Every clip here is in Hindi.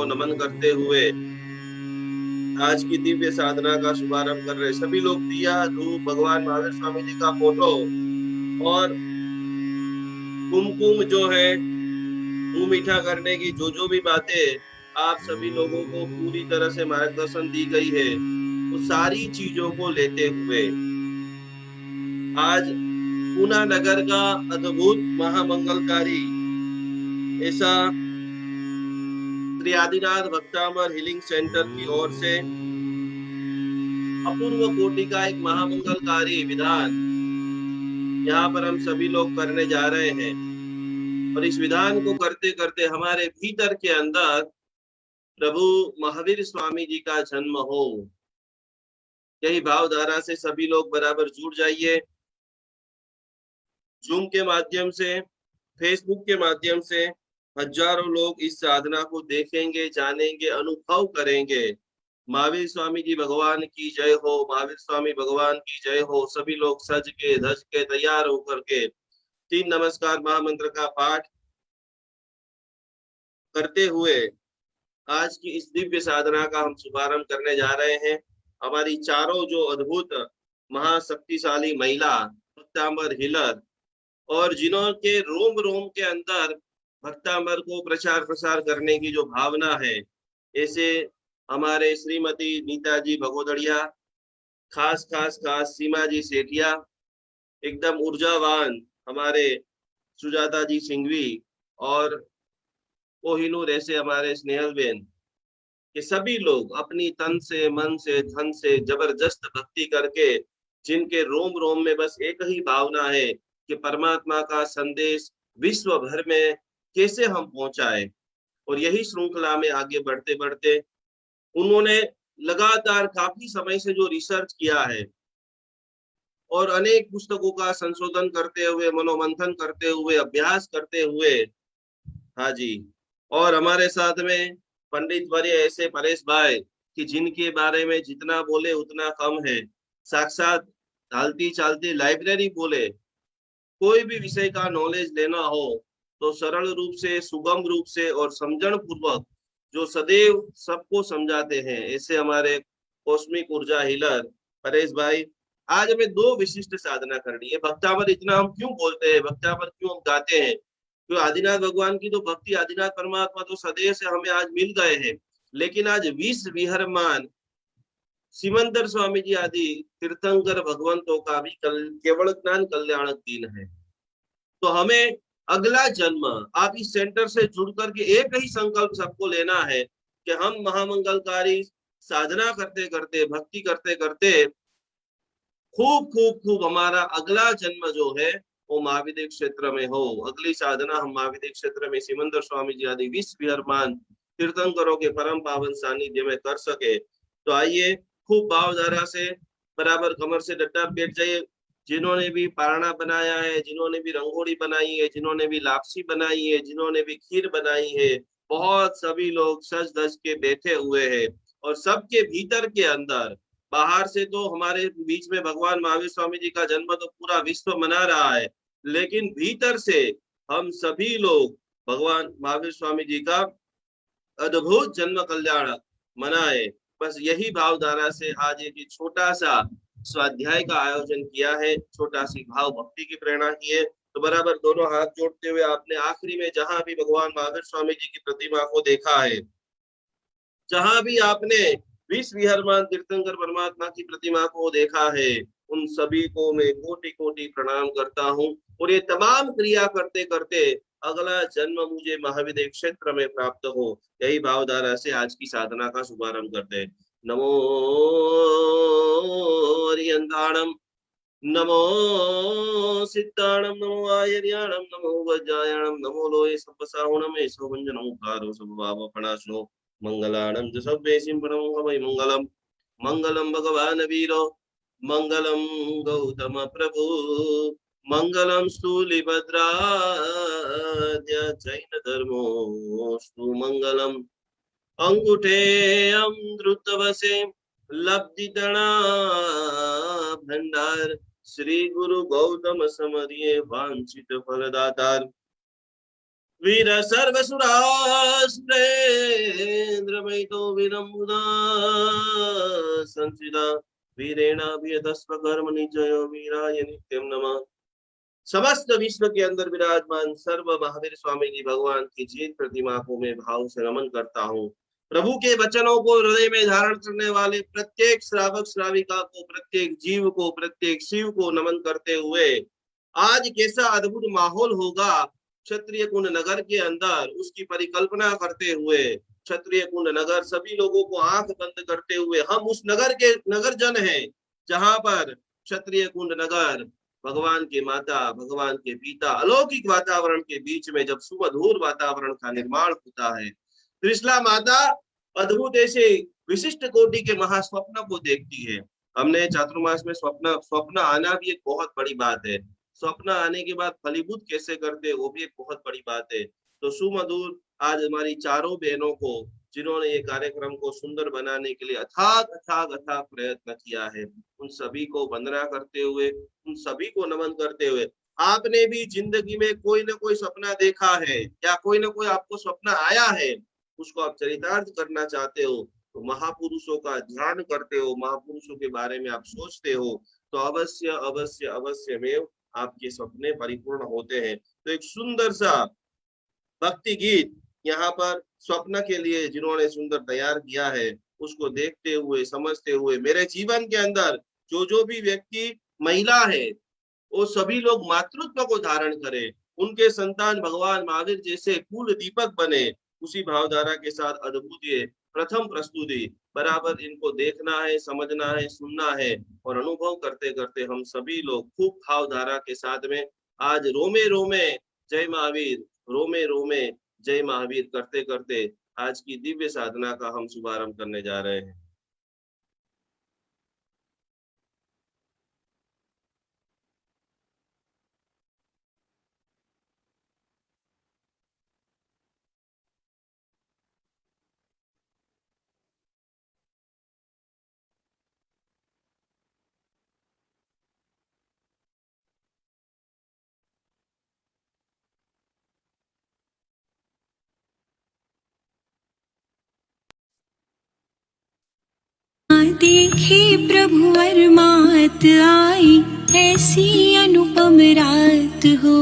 नमन करते हुए आज की दिव्य साधना का शुभारंभ कर रहे सभी लोग दिया धूप भगवान महावीर स्वामी जी का फोटो और कुमकुम जो है मुंह मीठा करने की जो भी बातें आप सभी लोगों को पूरी तरह से मार्गदर्शन दी गई है, वो सारी चीजों को लेते हुए आज पूना नगर का अद्भुत महामंगलकारी ऐसा श्री आदिनाथ भक्तामर हीलिंग सेंटर की ओर से अपूर्व कोटि का एक महामंगलकारी विधान यहाँ पर हम सभी लोग करने जा रहे हैं। और इस विधान को करते करते हमारे भीतर के अंदर प्रभु महावीर स्वामी जी का जन्म हो, यही भावधारा से सभी लोग बराबर जुड़ जाइए। जूम के माध्यम से, फेसबुक के माध्यम से हजारों लोग इस साधना को देखेंगे, जानेंगे, अनुभव करेंगे। महावीर स्वामी जी भगवान की जय हो, महावीर स्वामी भगवान की जय हो। सभी लोग सज के धज के तैयार होकर के 3 नमस्कार महामंत्र का पाठ करते हुए आज की इस दिव्य साधना का हम शुभारंभ करने जा रहे हैं। हमारी चारों जो अद्भुत महाशक्तिशाली महिला भक्तांबर हीलर और जिन्हों के रोम रोम के अंदर भक्तांबर को प्रचार प्रसार करने की जो भावना है, ऐसे हमारे श्रीमती नीता जी भगोदड़िया, खास सीमा जी सेठिया, एकदम ऊर्जावान हमारे सुजाता जी सिंघवी और कोहिनूर ऐसे हमारे स्नेहल बेन, कि सभी लोग अपनी तन से मन से धन से जबरदस्त भक्ति करके जिनके रोम रोम में बस एक ही भावना है कि परमात्मा का संदेश विश्व भर में कैसे हम पहुंचाए। और यही श्रृंखला में आगे बढ़ते बढ़ते उन्होंने लगातार काफी समय से जो रिसर्च किया है और अनेक पुस्तकों का संशोधन करते हुए, मनोमंथन करते हुए, अभ्यास करते हुए, हाँ जी, और हमारे साथ में पंडित वर्य ऐसे परेश भाई कि जिनके बारे में जितना बोले उतना कम है। साक्षात चालती चालती लाइब्रेरी बोले। कोई भी विषय का नॉलेज लेना हो तो सरल रूप से, सुगम रूप से और समझण पूर्वक जो सदैव सबको समझाते हैं, ऐसे हमारे कॉस्मिक ऊर्जा हीलर परेश भाई। आज हमें 2 विशिष्ट साधना करनी है। भक्तावर इतना हम क्यों बोलते हैं, भक्तावर क्यों हम गाते हैं? तो आदिनाथ भगवान की तो भक्ति, आदिनाथ परमात्मा तो सदैव से हमें आज मिल गए हैं, लेकिन आज विष विहरमान सिमंदर स्वामी जी आदि तीर्थंकर भगवंतों का भी केवल ज्ञान कल्याणक दिन है। तो हमें अगला जन्म आप इस सेंटर से जुड़ करके एक ही संकल्प सबको लेना है कि हम महामंगलकारी साधना करते करते, भक्ति करते करते खूब खूब खूब हमारा अगला जन्म जो है वो महाविद्य क्षेत्र में हो। अगली साधना हम महाविद्य क्षेत्र में सिमंदर स्वामी जी आदि विश्व विहरमान तीर्थंकरों के परम पावन सानिध्य में कर सके। तो आइए खूब भावधारा से बराबर कमर से डट्टा बैठ जाइए। जिन्होंने भी पारणा बनाया है, जिन्होंने भी रंगोली बनाई है, जिन्होंने भी लापसी बनाई है, जिन्होंने भी खीर बनाई है, बहुत सभी लोग सज धज के बैठे हुए हैं। और सबके भीतर के अंदर, बाहर से तो हमारे बीच में भगवान महावीर स्वामी जी का जन्म तो पूरा विश्व मना रहा है, लेकिन भीतर से हम सभी लोग भगवान महावीर स्वामी जी का अद्भुत जन्म कल्याण मनाए। बस यही भावधारा से आज एक छोटा सा स्वाध्याय का आयोजन किया है, छोटा सी भाव भक्ति की प्रेरणा की है। तो बराबर दोनों हाथ जोड़ते हुए आपने आखिरी में जहां भी भगवान महावीर स्वामी जी की प्रतिमा को देखा है, जहां भी आपने विश्व विहरमान तीर्थंकर परमात्मा की प्रतिमा को देखा है, उन सभी को मैं कोटि कोटि प्रणाम करता हूँ। और ये तमाम क्रिया करते करते अगला जन्म मुझे महाविद्य क्षेत्र में प्राप्त हो, यही भावधारा से आज की साधना का शुभारंभ करते हैं। नमो हरियंताणम, नमो सिद्धाणम, नमो आयर्याणम, नमो वज्रायणम, नमो लोये सप्पसाहुणम, ऐसो वंजनम कारो सबभाव फणाशनो मंगलाणं च सव्ये सिंपणं हवै मंगलम। मंगलम भगवान वीरो, मंगलम गौतम प्रभु, मंगलम स्थूलिभद्राद्य जैन धर्मोस्तु मंगलम। अंगूठे अमृतवसे लब्धितणा भंडार, श्री गुरु गौतम समरिये वांछित फलदातार। वीर सर्वसुरास्त्रे शरीरम मुदा संचिता वीरेणाभियतस्वकर्म निजय वीराय नित्यम नमः। समस्त विश्व के अंदर विराजमान सर्व महावीर स्वामी जी भगवान की जीत प्रतिमा को मैं भाव से नमन करता हूँ। प्रभु के वचनों को हृदय में धारण करने वाले प्रत्येक श्रावक श्राविका को, प्रत्येक जीव को, प्रत्येक शिव को नमन करते हुए आज कैसा अद्भुत माहौल होगा क्षत्रिय कुंड नगर के अंदर, उसकी परिकल्पना करते हुए क्षत्रिय कुंड नगर सभी लोगों को आंख बंद करते हुए हम उस नगर के नगर जन हैं जहां पर क्षत्रिय कुंड नगर भगवान के माता, भगवान के पिता, अलौकिक वातावरण के बीच में जब सुमधुर वातावरण का निर्माण होता है, त्रिशला माता अद्भुत ऐसे विशिष्ट कोटि के महास्वप्न को देखती है। हमने चातुर्मास में स्वप्न आना भी एक बहुत बड़ी बात है। स्वप्न आने के बाद फलीभूत कैसे करते वो भी एक बहुत बड़ी बात है। तो सुमधुर आज हमारी चारों बहनों को, जिन्होंने ये कार्यक्रम को सुंदर बनाने के लिए अथाग अथाग अथाग प्रयत्न किया है, उन सभी को वंदना करते हुए, उन सभी को नमन करते हुए, आपने भी जिंदगी में कोई ना कोई सपना देखा है या कोई ना कोई आपको सपना आया है, उसको आप चरितार्थ करना चाहते हो, तो महापुरुषों का ध्यान करते हो, महापुरुषों के बारे में आप सोचते हो, तो अवश्य अवश्य अवश्य में आपके सपने परिपूर्ण होते हैं। तो एक सुंदर सा भक्ति गीत यहाँ पर स्वप्न के लिए जिन्होंने सुंदर तैयार किया है, उसको देखते हुए समझते हुए मेरे जीवन के अंदर जो भी व्यक्ति महिला है वो सभी लोग मातृत्व को धारण करें, उनके संतान भगवान महावीर जैसे कुल दीपक बने, उसी भावधारा के साथ अद्भुत ये प्रथम प्रस्तुति बराबर इनको देखना है, समझना है, सुनना है और अनुभव करते करते हम सभी लोग खूब भावधारा के साथ में आज रोमे रोमे जय महावीर, रोमे रोमे जय महावीर करते करते आज की दिव्य साधना का हम शुभारंभ करने जा रहे हैं। देखे प्रभु मात आई, ऐसी अनुपम रात हो,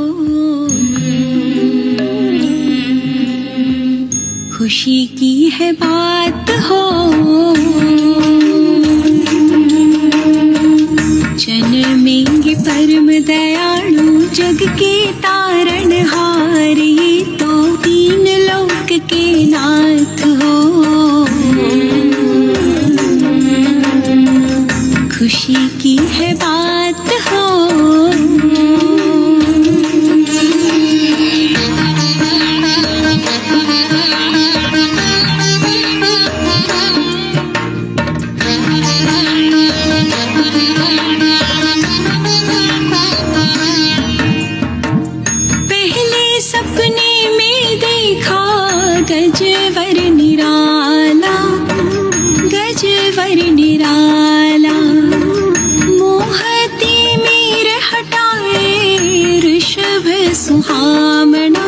खुशी की है बात हो, जन्मेंगे परम दयालु जग के तारणहार, ये तो तीन लोक के नाथ हो, खुशी की है बात हो। पहले सपने में देखा गजवर निराला, गजवर निराला, मोहती मीर हटाए ऋषभ सुहामणा,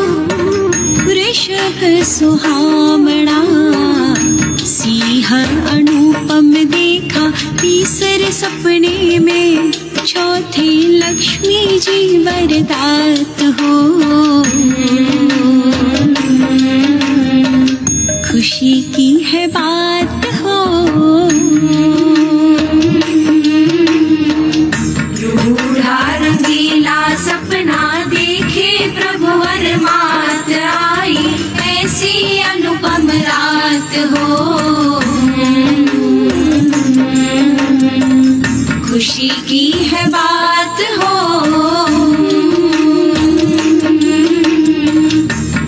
ऋषभ सुहामणा, सिंह अनुपम देखा तीसरे सपने में, चौथे लक्ष्मी जी वरदात हो, खुशी की है बात हो। रूढ़ा रंगीला सपना देखे प्रभु मात आई, ऐसी अनुपम रात हो, खुशी की है बात हो,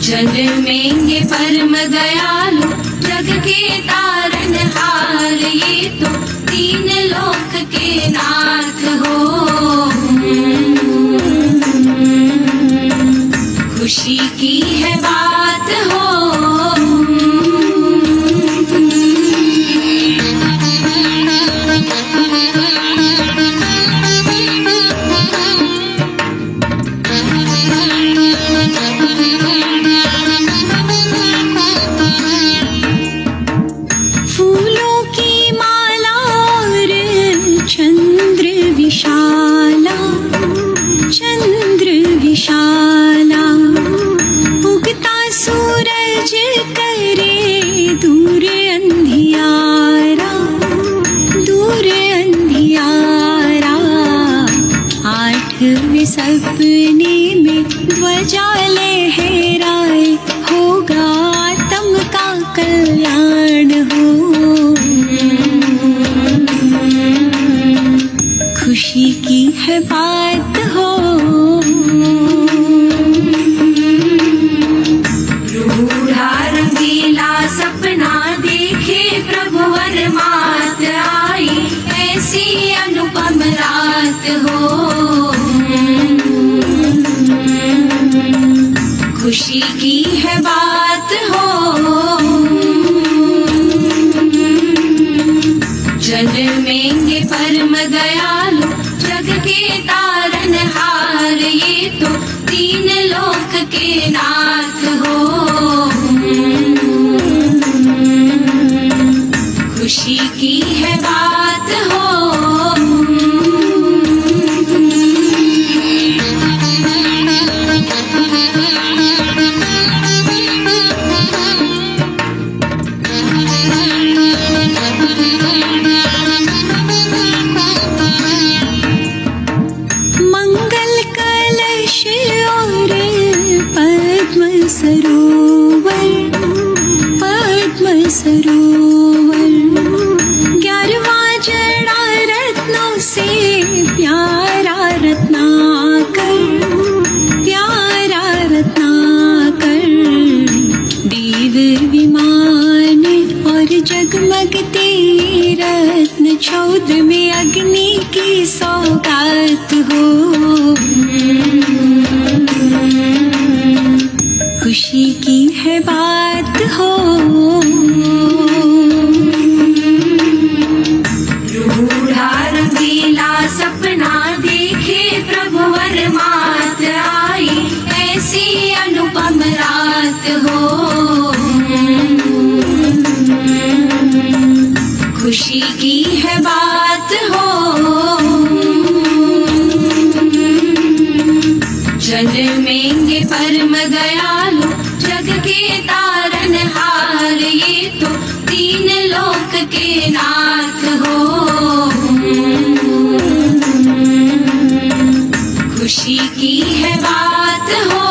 जन्मेंगे परम दयालु जग के तारणहार, ये तो तीन लोक के नाथ हो, खुशी की है बात हो। सपने में ध्वजा लहराए, होगा आत्म का कल्याण हो। खुशी की है बात हो। रूढ़ा रंगीला सपना देखे प्रभुवर मात आई, ऐसी अनुपम रात हो। खुशी की है बात हो। जन्मेंगे परम दयालु जग के तारनहार, ये तो तीन लोक के नाथ हो। खुशी की है बात हो। मंगल कलश और पद्म सरोवर, पद्म सरोवर, 11वां जड़ा रत्नों से प्यारा रत्नाकर, प्यारा रत्नाकर। देव विमान और जगमगते रत्न, चौद में अग्नि की सौगात हो। खुशी की है बात हो। रूढ़ा रंगीला सपना देखे प्रभुवर मात आई, ऐसी अनुपम रात हो। खुशी की है बात हो। जन्मेंगे परम दयालु जग के तारनहार, ये तो तीन लोक के नाथ हो। खुशी की है बात हो।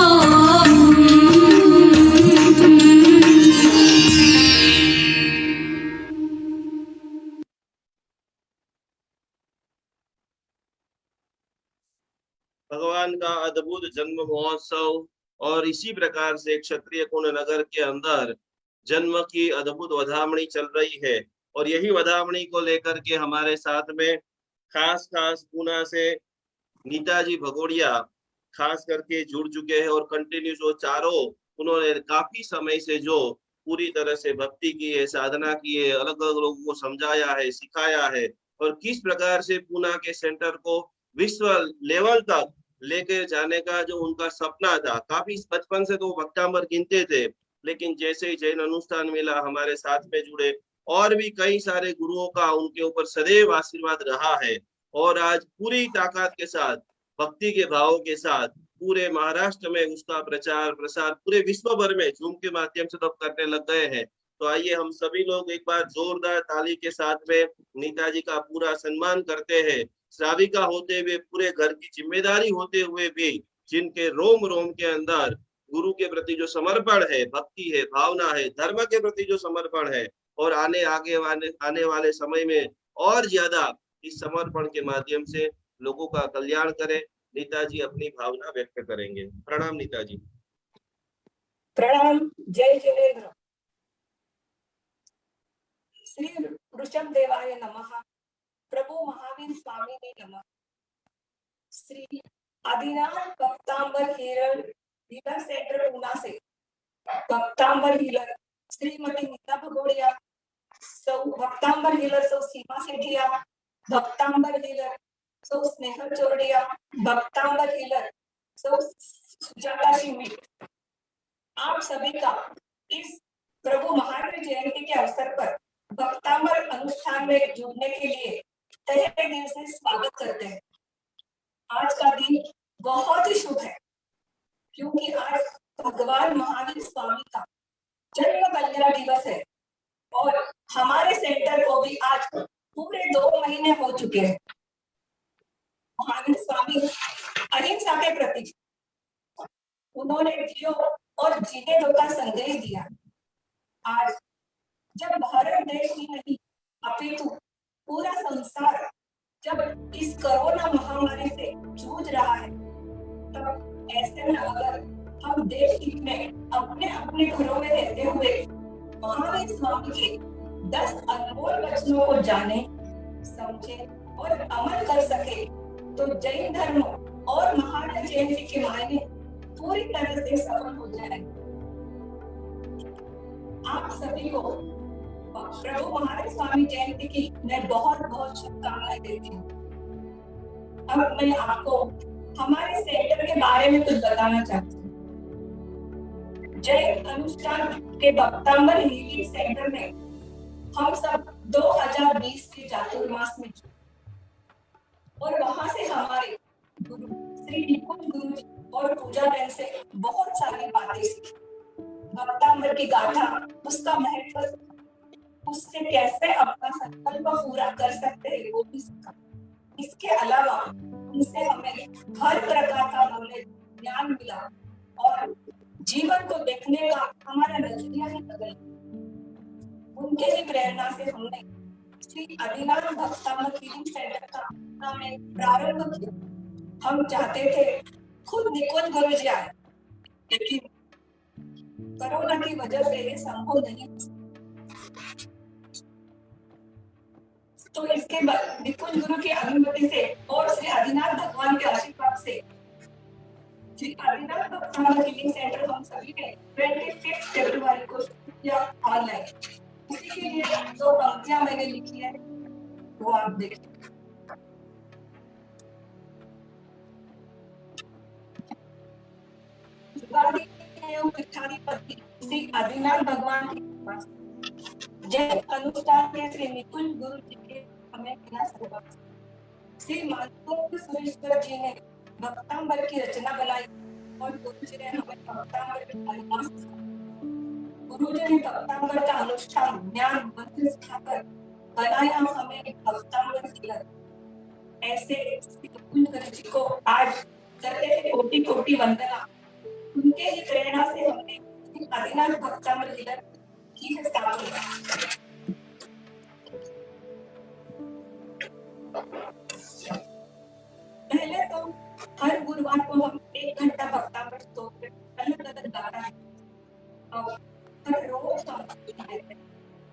भगवान का अद्भुत जन्म महोत्सव और इसी प्रकार से क्षत्रिय कुंड नगर के अंदर जन्म की अद्भुत वधामणी चल रही है। और यही वधामणी को लेकर के हमारे साथ में खास पूना से नीताजी भगोड़िया खास करके जुड़ चुके हैं और कंटिन्यू जो चारों उन्होंने काफी समय से जो पूरी तरह से भक्ति की है, साधना की है, अलग अलग लोगों को समझाया है, सिखाया है और किस प्रकार से पूना के सेंटर को विश्व लेवल तक लेके जाने का जो उनका सपना था। काफी बचपन से तो भक्तांबर गिनते थे, लेकिन जैसे ही जैन अनुष्ठान मिला हमारे साथ में जुड़े और भी कई सारे गुरुओं का उनके ऊपर सदैव आशीर्वाद रहा है। और आज पूरी ताकत के साथ भक्ति के भावों के साथ पूरे महाराष्ट्र में उसका प्रचार प्रसार पूरे विश्व भर में जूम के माध्यम से तो करने लग गए हैं। तो आइए हम सभी लोग एक बार जोरदार ताली के साथ में नीताजी का पूरा सम्मान करते हैं। श्राविका होते हुए पूरे घर की जिम्मेदारी होते हुए भी जिनके रोम रोम के अंदर गुरु के प्रति जो समर्पण है, भक्ति है, भावना है, धर्म के प्रति जो समर्पण है और आने वाले समय में और ज्यादा इस समर्पण के माध्यम से लोगों का कल्याण करें। नीताजी अपनी भावना व्यक्त करेंगे। प्रणाम नीताजी। प्रणाम। जय जिनेन्द्र। श्री वृषभ देवाय नमः। प्रभु महावीर स्वामी ने नमः। श्री आदिनाथ भक्तांबर हीलर सेंटर पूना से भक्तांबर हीलर श्रीमती नीता भगोड़िया, सौ भक्तांबर हीलर सौ सीमा सेठिया, भक्तांबर हीलर सौ स्नेहल चोरडिया, भक्तांबर हीलर सौ सुजाता शिमी, आप सभी का इस प्रभु महावीर जयंती के अवसर पर भक्तांबर अनुष्ठान में जुड़ने के लिए तहे दिल से स्वागत करते हैं। आज का दिन बहुत ही शुभ है क्योंकि आज भगवान महावीर स्वामी का जन्म कल्याण दिवस है और हमारे सेंटर को भी आज पूरे 2 महीने हो चुके हैं। महावीर स्वामी अहिंसा के प्रतीक। उन्होंने जियो और जीने दो का संदेश दिया। आज जब भारत देश ही नहीं अपितु पूरा संसार जब इस कोरोना महामारी से जूझ रहा है, तब ऐसे में अगर हम देश हित में अपने अपने घरों में रहते हुए महावीर स्वामी के 10 अनमोल वचनों को जाने, समझे और अमल कर सके, तो जैन धर्म और महावीर जयंती के मायने पूरी तरह से सफल हो जाएंगे। आप सभी को प्रभु महावीर स्वामी जयंती की मैं बहुत बहुत शुभकामनाएं देती हूँ। अब मैं आपको हमारे सेंटर के बारे में कुछ बताना चाहती हूँ। जैन अनुष्ठान के भक्तांबर हीलिंग सेंटर में हम सब 2020 के चातुर्मास में और वहां से हमारे गुरु श्री निकुंज गुरु जी और पूजा बहन से बहुत सारी बातें सीखी। भक्तांबर की गाथा, उसका महत्व, उससे कैसे अपना संकल्प पूरा कर सकते हैं वो भी सीखा। इसके अलावा उनसे हमें हर प्रकार का नॉलेज, ज्ञान मिला और जीवन को देखने का हमारा नजरिया ही बदल। उनके ही प्रेरणा से हमने श्री आदिनाथ भक्तांबर हीलिंग सेंटर का हमने प्रारंभ किया। हम चाहते थे खुद निकुंज गुरु जी आए, लेकिन कोरोना की वजह से ये संभव नहीं। तो इसके बाद निकुंज गुरु की अनुमति से और श्री आदिनाथ भगवान के आशीर्वाद से श्री आदिनाथ भक्तांबर हीलिंग सेंटर हम सभी ने 25 फरवरी को किया ऑनलाइन। इसी के लिए 2 पंक्तियां मैंने लिखी है, वो आप देखिए। श्री आदिनाथ भगवान के पास जय अनुष्ठान के श्री निकुंज गुरु जी के हमें मिला सर्वस्व। श्री माधव सुरेश्वर जी ने भक्तांबर की रचना बनाई और गुरु जी ने हमें भक्तांबर की परिभाषा सिखाई। गुरु जी ने भक्तांबर का अनुष्ठान ज्ञान मंत्र सिखाकर बनाया हमें भक्तांबर तिलक। ऐसे निकुंज गुरु जी को आज करते हैं कोटि कोटि वंदना। उनके ही प्रेरणा से हमने आदिनाथ भक्तांबर तिलक की स्थापना। पहले तो हर गुरुवार को हम 1 घंटा भक्तांबर स्तोत्र अलग अलग गाना है और हर रोज हम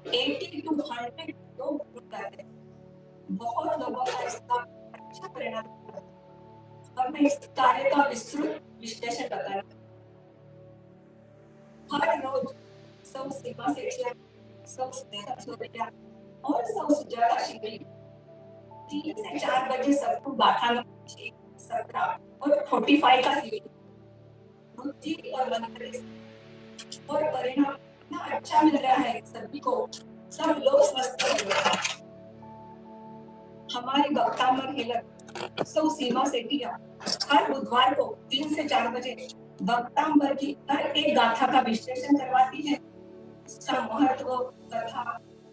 80 to 100 लोग गाते हैं। बहुत लोगों का इसका अच्छा परिणाम है और मैं इस कार्य का विस्तृत विश्लेषण बताना। हर रोज 100 सेवा सेठिया, 100 स्नेहा सोरिया और 100 सुजाता शिवली 3 से 4 बजे सबको बाठाना 17 और 45 का हीलिंग बुद्धि और मंत्र और परिणाम इतना अच्छा मिल रहा है सभी को, सब लोग स्वस्थ हो रहे हैं। हमारी भक्तांबर हीलर 100 सीमा सेठिया हर बुधवार को 3 से 4 बजे भक्तांबर की हर एक गाथा का विश्लेषण करवाती है। उसका महत्व, कथा,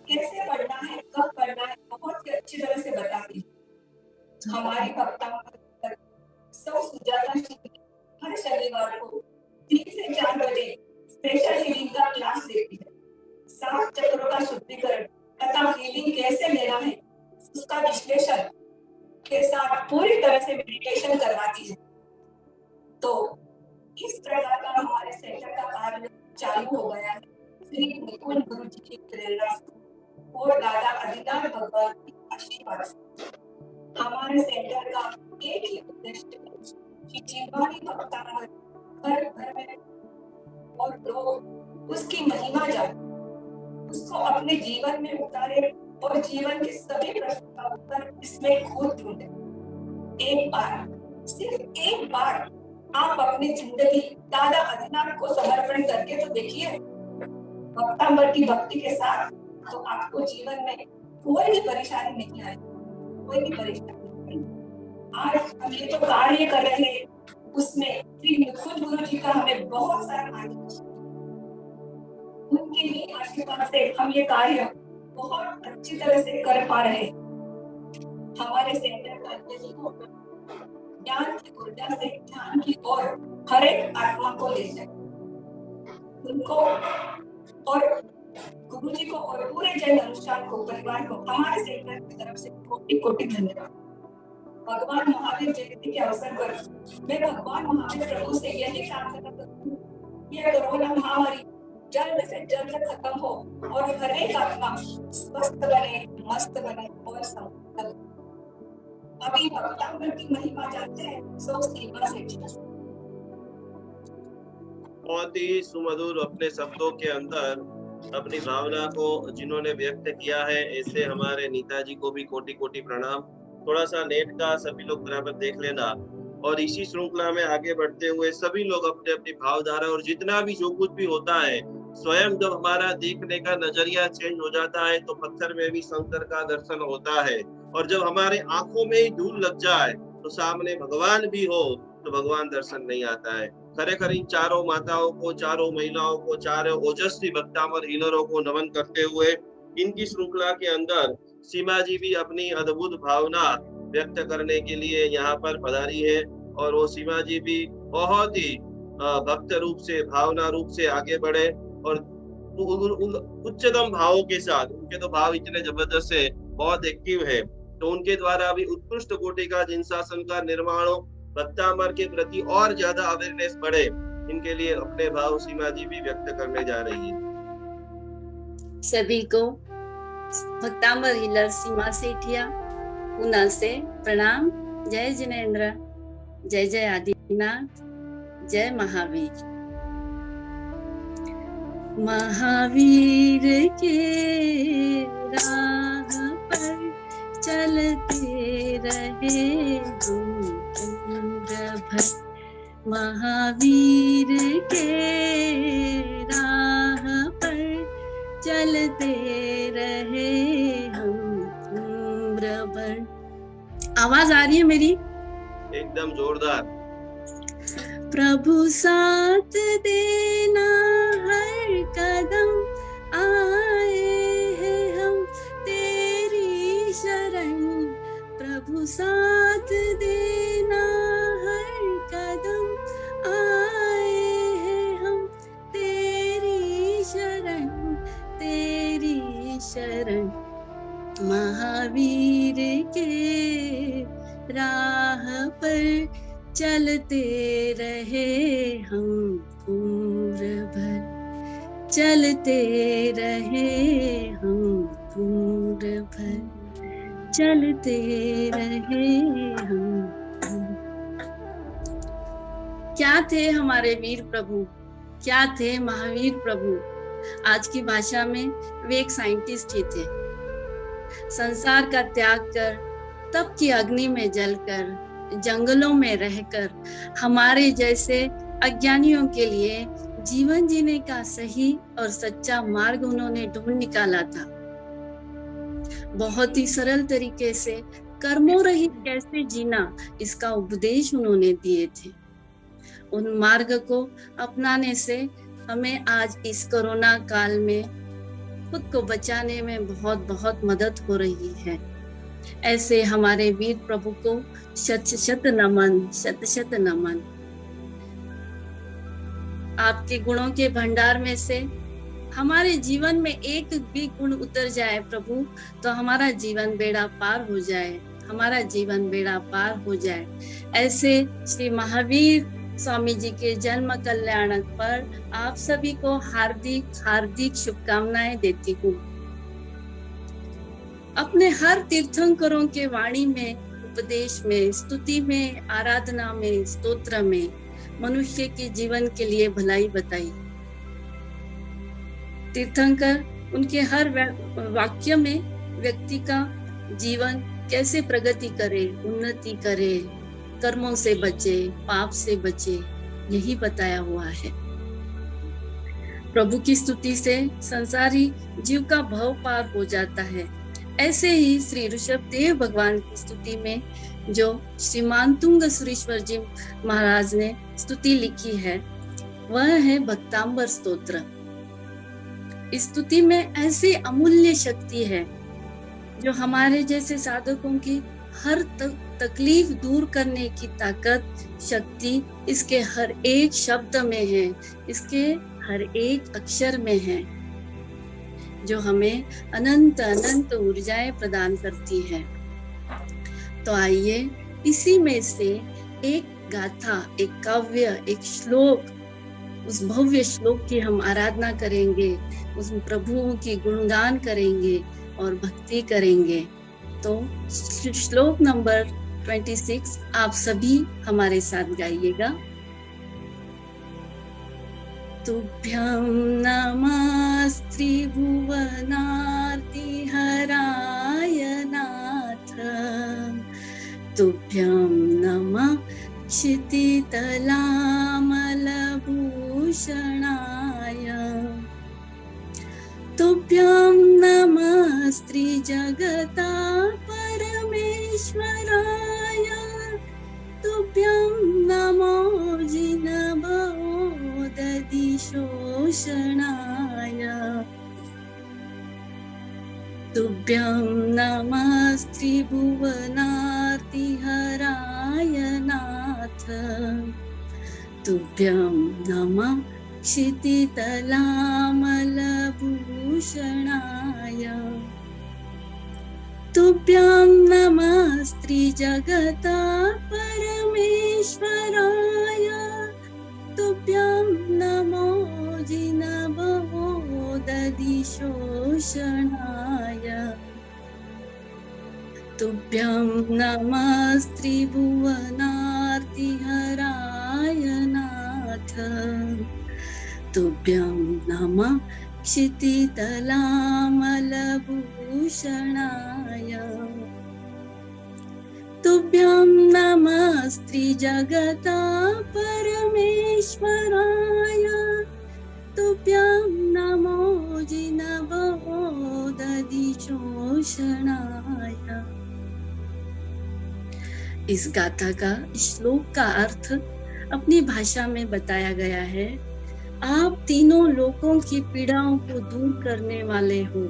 कैसे पढ़ना है, कब पढ़ना है, बहुत ही अच्छी तरह से बताती है। हमारी भक्तांबर 100 सुजाता शिवली हर शनिवार को 3 से 4 बजे स्पेशल हीलिंग का क्लास देती है। 7 चक्रों का शुद्धिकरण तथा हीलिंग कैसे लेना है उसका विश्लेषण के साथ पूरी तरह से मेडिटेशन करवाती है। तो इस प्रकार का हमारे सेंटर का कार्य चालू हो गया है श्री निकुंज गुरु जी की प्रेरणा से और दादा आदिनाथ भगवान की आशीर्वाद से। हमारे सेंटर का एक ही उद्देश्य है कि जीवानी भक्तांबर घर घर में और लोग उसकी महिमा जाने, उसको अपने जीवन में उतारे और जीवन के सभी प्रश्नों का उत्तर इसमें खोज ढूंढे। एक बार, सिर्फ एक बार आप अपनी जिंदगी दादा आदिनाथ को समर्पण करके तो देखिए भक्तांबर की भक्ति के साथ, तो आपको जीवन में कोई भी परेशानी नहीं आएगी, कोई भी परेशानी नहीं। आज हम ये जो कार्य कर रहे हैं उसमें श्री निकुंज गुरु जी का हमें बहुत सारा आशीर्वाद, उनके ही आशीर्वाद से हम ये कार्य बहुत अच्छी तरह से कर पा रहे हैं। हमारे सेंटर का यही ज्ञान की ऊर्जा से ध्यान की ओर हर एक आत्मा को ले जाए, उनको और गुरु जी को और पूरे जन अनुष्ठान को, परिवार को हमारे सेंटर की तरफ से कोटि कोटि धन्यवाद। भगवान महावीर जयंती के अवसर पर मैं भगवान महावीर प्रभु से यही प्रार्थना करती हूँ कि यह कोरोना महामारी जल्द से जल्द खत्म हो और हर एक आत्मा स्वस्थ बने, मस्त बने और समृद्ध बने। अभी भक्तांबर की महिमा जानते हैं, सो सीमा से बहुत ही सुमधुर अपने शब्दों के अंदर अपनी भावना को जिन्होंने व्यक्त किया है, ऐसे हमारे नेताजी को भी कोटि कोटि प्रणाम। थोड़ा सा नेट का सभी लोग बराबर देख लेना, और इसी श्रृंखला में आगे बढ़ते हुए सभी लोग अपने अपनी भावधारा और जितना भी जो कुछ भी होता है, स्वयं जब हमारा देखने का नजरिया चेंज हो जाता है तो पत्थर में भी शंकर का दर्शन होता है, और जब हमारे आंखों में ही धूल लग जाए तो सामने भगवान भी हो तो भगवान दर्शन नहीं आता है। खरेखर इन चारों माताओं को, चारों महिलाओं को, चारों ओजस्वी भक्तामर हीलरों को नमन करते हुए इनकी श्रृंखला के अंदर सीमा जी भी अपनी अद्भुत भावना व्यक्त करने के लिए यहाँ पर पधारी है, और वो सीमा जी भी बहुत ही भक्त रूप से, भावना रूप से आगे बढ़े और उच्चतम भावों के साथ, उनके तो भाव इतने जबरदस्त है, बहुत एक्टिव है, तो उनके द्वारा भी उत्कृष्ट कोटि का जिन शासन का निर्माण हो, भक्तामर के प्रति और ज्यादा अवेयरनेस बढ़े, इनके लिए अपने भाव सीमा जी भी व्यक्त करने जा रही है। सभी को भक्तामर हीलर सीमा सेठिया पूना से प्रणाम। जय जिनेन्द्र, जय जय आदिनाथ, जय महावीर। महावीर के राह पर चलते रहे हम उम्र भर, महावीर के राह पर चलते रहे हम उम्र भर। आवाज आ रही है मेरी? एकदम जोरदार। प्रभु साथ देना हर कदम आए हैं हम तेरी शरण, प्रभु साथ देना हर कदम आए हैं हम तेरी शरण, तेरी शरण। महावीर के राह पर चलते रहे हम उम्र भर, चलते रहे हम उम्र भर, चलते रहे हम। क्या थे हमारे वीर प्रभु, क्या थे महावीर प्रभु। आज की भाषा में वे एक साइंटिस्ट ही थे। संसार का त्याग कर, तप की अग्नि में जलकर, जंगलों में रहकर हमारे जैसे अज्ञानियों के लिए जीवन जीने का सही और सच्चा मार्ग उन्होंने ढूंढ निकाला था। बहुत ही सरल तरीके से कर्मों रहित कैसे जीना, इसका उपदेश उन्होंने दिए थे। उन मार्ग को अपनाने से हमें आज इस कोरोना काल में खुद को बचाने में बहुत बहुत मदद हो रही है। ऐसे हमारे वीर प्रभु को शत शत नमन, शत शत नमन। आपके गुणों के भंडार में से हमारे जीवन में एक भी गुण उतर जाए प्रभु, तो हमारा जीवन बेड़ा पार हो जाए, हमारा जीवन बेड़ा पार हो जाए। ऐसे श्री महावीर स्वामी जी के जन्म कल्याणक पर आप सभी को हार्दिक हार्दिक शुभकामनाएं देती हूँ। अपने हर तीर्थंकरों के वाणी में, उपदेश में, स्तुति में, आराधना में, स्तोत्र में मनुष्य के जीवन के लिए भलाई बताई। तीर्थंकर उनके हर वाक्य में व्यक्ति का जीवन कैसे प्रगति करे, उन्नति करे, कर्मों से बचे, पाप से बचे, यही बताया हुआ है। प्रभु की स्तुति से संसारी जीव का भव पार हो जाता है। ऐसे ही श्री ऋषभदेव भगवान की स्तुति में जो श्रीमान तुंग सुरेश्वर जी महाराज ने स्तुति लिखी है, वह है भक्तांबर स्तोत्र। इस स्तुति में ऐसी अमूल्य शक्ति है जो हमारे जैसे साधकों की हर तकलीफ दूर करने की ताकत, शक्ति इसके हर एक शब्द में है, इसके हर एक अक्षर में है, जो हमें अनंत अनंत ऊर्जाएं प्रदान करती है। तो आइए इसी में से एक गाथा, एक काव्य, एक श्लोक, उस भव्य श्लोक की हम आराधना करेंगे, उस प्रभु की गुणगान करेंगे और भक्ति करेंगे। तो श्लोक नंबर 26 आप सभी हमारे साथ गाइएगा। तुभ्यं नमस्त्रिभुवनार्तिहराय नाथ, तुभ्यं नमः क्षितितलामलभूषणाय, तुभ्यं नमस्त्रिजगता परमेश्वराय, तुभ्यं नमो जिनभवोदधिशोषणाय, तुभ्यं नमस्त्रिभुवनार्तिहराय नाथ, तुभ्यं नमः क्षितितलामलभूषणाय, तुभ्यं नमस्त्रिजगता परमेश्वराय, तुभ्यं नमो जिनभवोदधिशोषणाय, तुभ्यं नमस्त्रिभुवनार्तिहराय नाथ, तुभ्यं नमः क्षितितलामलभूषणाय, तुभ्यं नमस्त्रिजगता परमेश्वराय, तुभ्यं नमो जिनभवोदधिशोषणाय। इस गाथा का, श्लोक का अर्थ अपनी भाषा में बताया गया है। आप तीनों लोकों की पीड़ाओं को दूर करने वाले हो,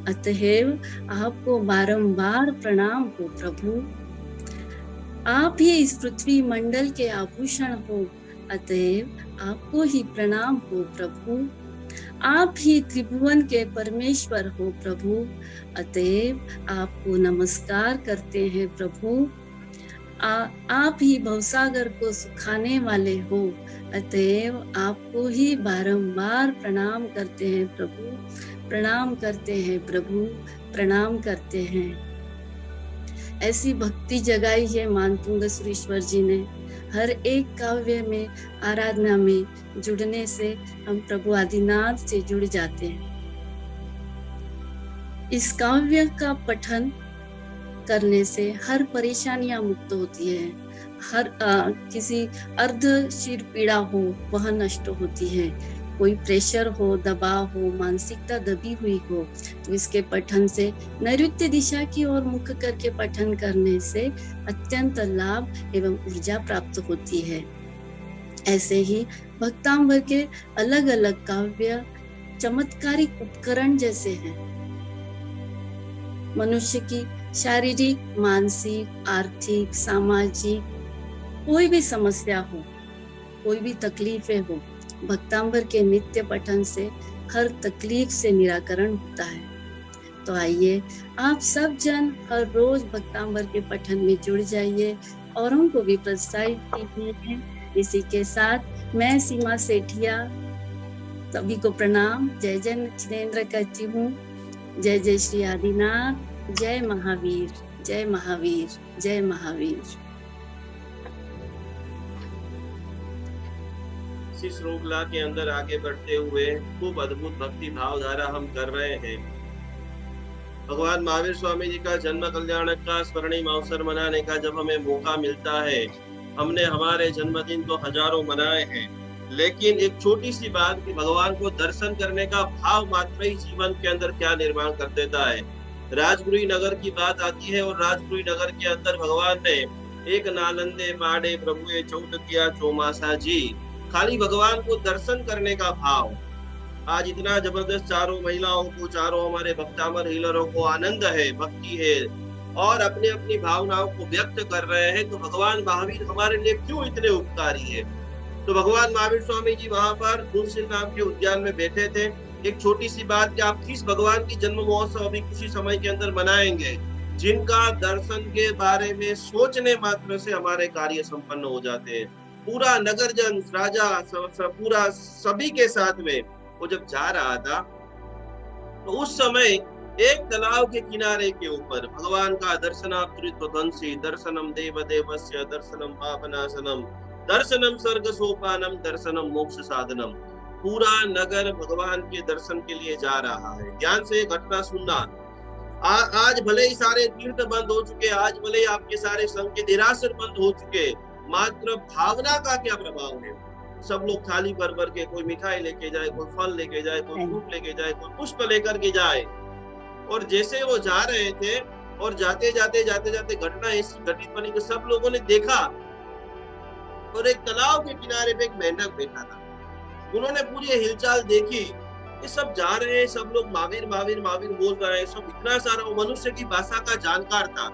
अतएव आपको बारंबार प्रणाम हो प्रभु। आप ही इस पृथ्वी मंडल के आभूषण हो, अतएव आपको ही प्रणाम हो प्रभु। आप ही त्रिभुवन के परमेश्वर हो प्रभु, अतएव आपको नमस्कार करते हैं प्रभु। आप ही भवसागर को सुखाने वाले हो, अतएव आपको ही बारंबार प्रणाम करते हैं प्रभु, प्रणाम करते हैं प्रभु, प्रणाम करते हैं। ऐसी भक्ति जगाई है मानतुंग सुरेश्वर जी ने। हर एक काव्य में, आराधना में जुड़ने से हम प्रभु आदिनाथ से जुड़ जाते हैं। इस काव्य का पठन करने से हर परेशानियां मुक्त होती है। हर किसी अर्ध शिर पीड़ा हो वह नष्ट होती है। कोई प्रेशर हो, दबाव हो, मानसिकता दबी हुई हो, तो इसके पठन से नैऋत्य दिशा की ओर मुख करके पठन करने से अत्यंत लाभ एवं ऊर्जा प्राप्त होती है। ऐसे ही भक्तांबर के अलग अलग काव्य चमत्कारिक उपकरण जैसे हैं। मनुष्य की शारीरिक, मानसिक, आर्थिक, सामाजिक कोई भी समस्या हो, कोई भी तकलीफें हो, भक्तांबर के नित्य पठन से हर तकलीफ से निराकरण होता है। तो आइए आप सब जन हर रोज भक्तांबर के पठन में जुड़ जाइए और उनको भी प्रोत्साहित कीजिए। इसी के साथ मैं सीमा सेठिया सभी को प्रणाम, जय जय जिनेन्द्र कहती हूँ। जय जय श्री आदिनाथ, जय महावीर, जय महावीर, जय महावीर। इस श्रृंखला के अंदर आगे बढ़ते हुए खूब अद्भुत भक्ति भाव धारा हम कर रहे हैं। भगवान महावीर स्वामी जी का जन्म कल्याण का स्वर्णिम अवसर मनाने का जब हमें मौका मिलता है, हमने हमारे जन्मदिन तो हजारों मनाए हैं, लेकिन एक छोटी सी बात कि भगवान को दर्शन करने का भाव मात्र ही जीवन के अंदर क्या निर्माण कर देता है। राजगुरु नगर की बात आती है और राजगुरु नगर के अंदर भगवान ने एक नालंदे पाड़े प्रभु चौथ किया चौमासा जी, खाली भगवान को दर्शन करने का भाव। आज इतना जबरदस्त चारों महिलाओं को, चारों हमारे भक्तामर हीलरों को आनंद है, भक्ति है, और अपने अपनी भावनाओं को व्यक्त कर रहे हैं, तो भगवान महावीर हमारे लिए क्यों इतने उपकारी है। तो भगवान महावीर स्वामी जी वहां पर तुलसी नाम के उद्यान में बैठे थे। एक छोटी सी बात कि आप किस भगवान की जन्म महोत्सव अभी कुछ ही समय के अंदर मनाएंगे, जिनका दर्शन के बारे में सोचने मात्र से हमारे कार्य संपन्न हो जाते हैं। पूरा नगरजन, राजा, पूरा सभी के साथ में वो जब जा रहा था, तो उस समय एक तालाब के किनारे के ऊपर भगवान का दर्शनाप्तृत्वंसी दर्शनम देव देवस्य दर्शनम पापनाशनम दर्शनम स्वर्ग सोपानम दर्शनम मोक्ष साधनम, पूरा नगर भगवान के दर्शन के लिए जा रहा है। ध्यान से घटना सुनना। आज भले ही सारे तीर्थ बंद हो चुके, आज भले ही आपके सारे संघ के देरासर बंद हो चुके, मात्र भावना का क्या प्रभाव है। सब लोग थाली भर भर के, कोई मिठाई लेके जाए, कोई फल लेके जाए, कोई फ्रूट लेके जाए, कोई पुष्प लेकर के जाए। और जैसे वो जा रहे थे और जाते जाते घटना ऐसी घटित बनी कि सब लोगों ने देखा, और एक तालाब के किनारे पे एक मेंढक बैठा था। उन्होंने पूरी हिलचाल देखी, ये सब जा रहे हैं, सब लोग महावीर महावीर महावीर बोल रहे हैं, सब इतना सारा, वो मनुष्य की भाषा का जानकार था।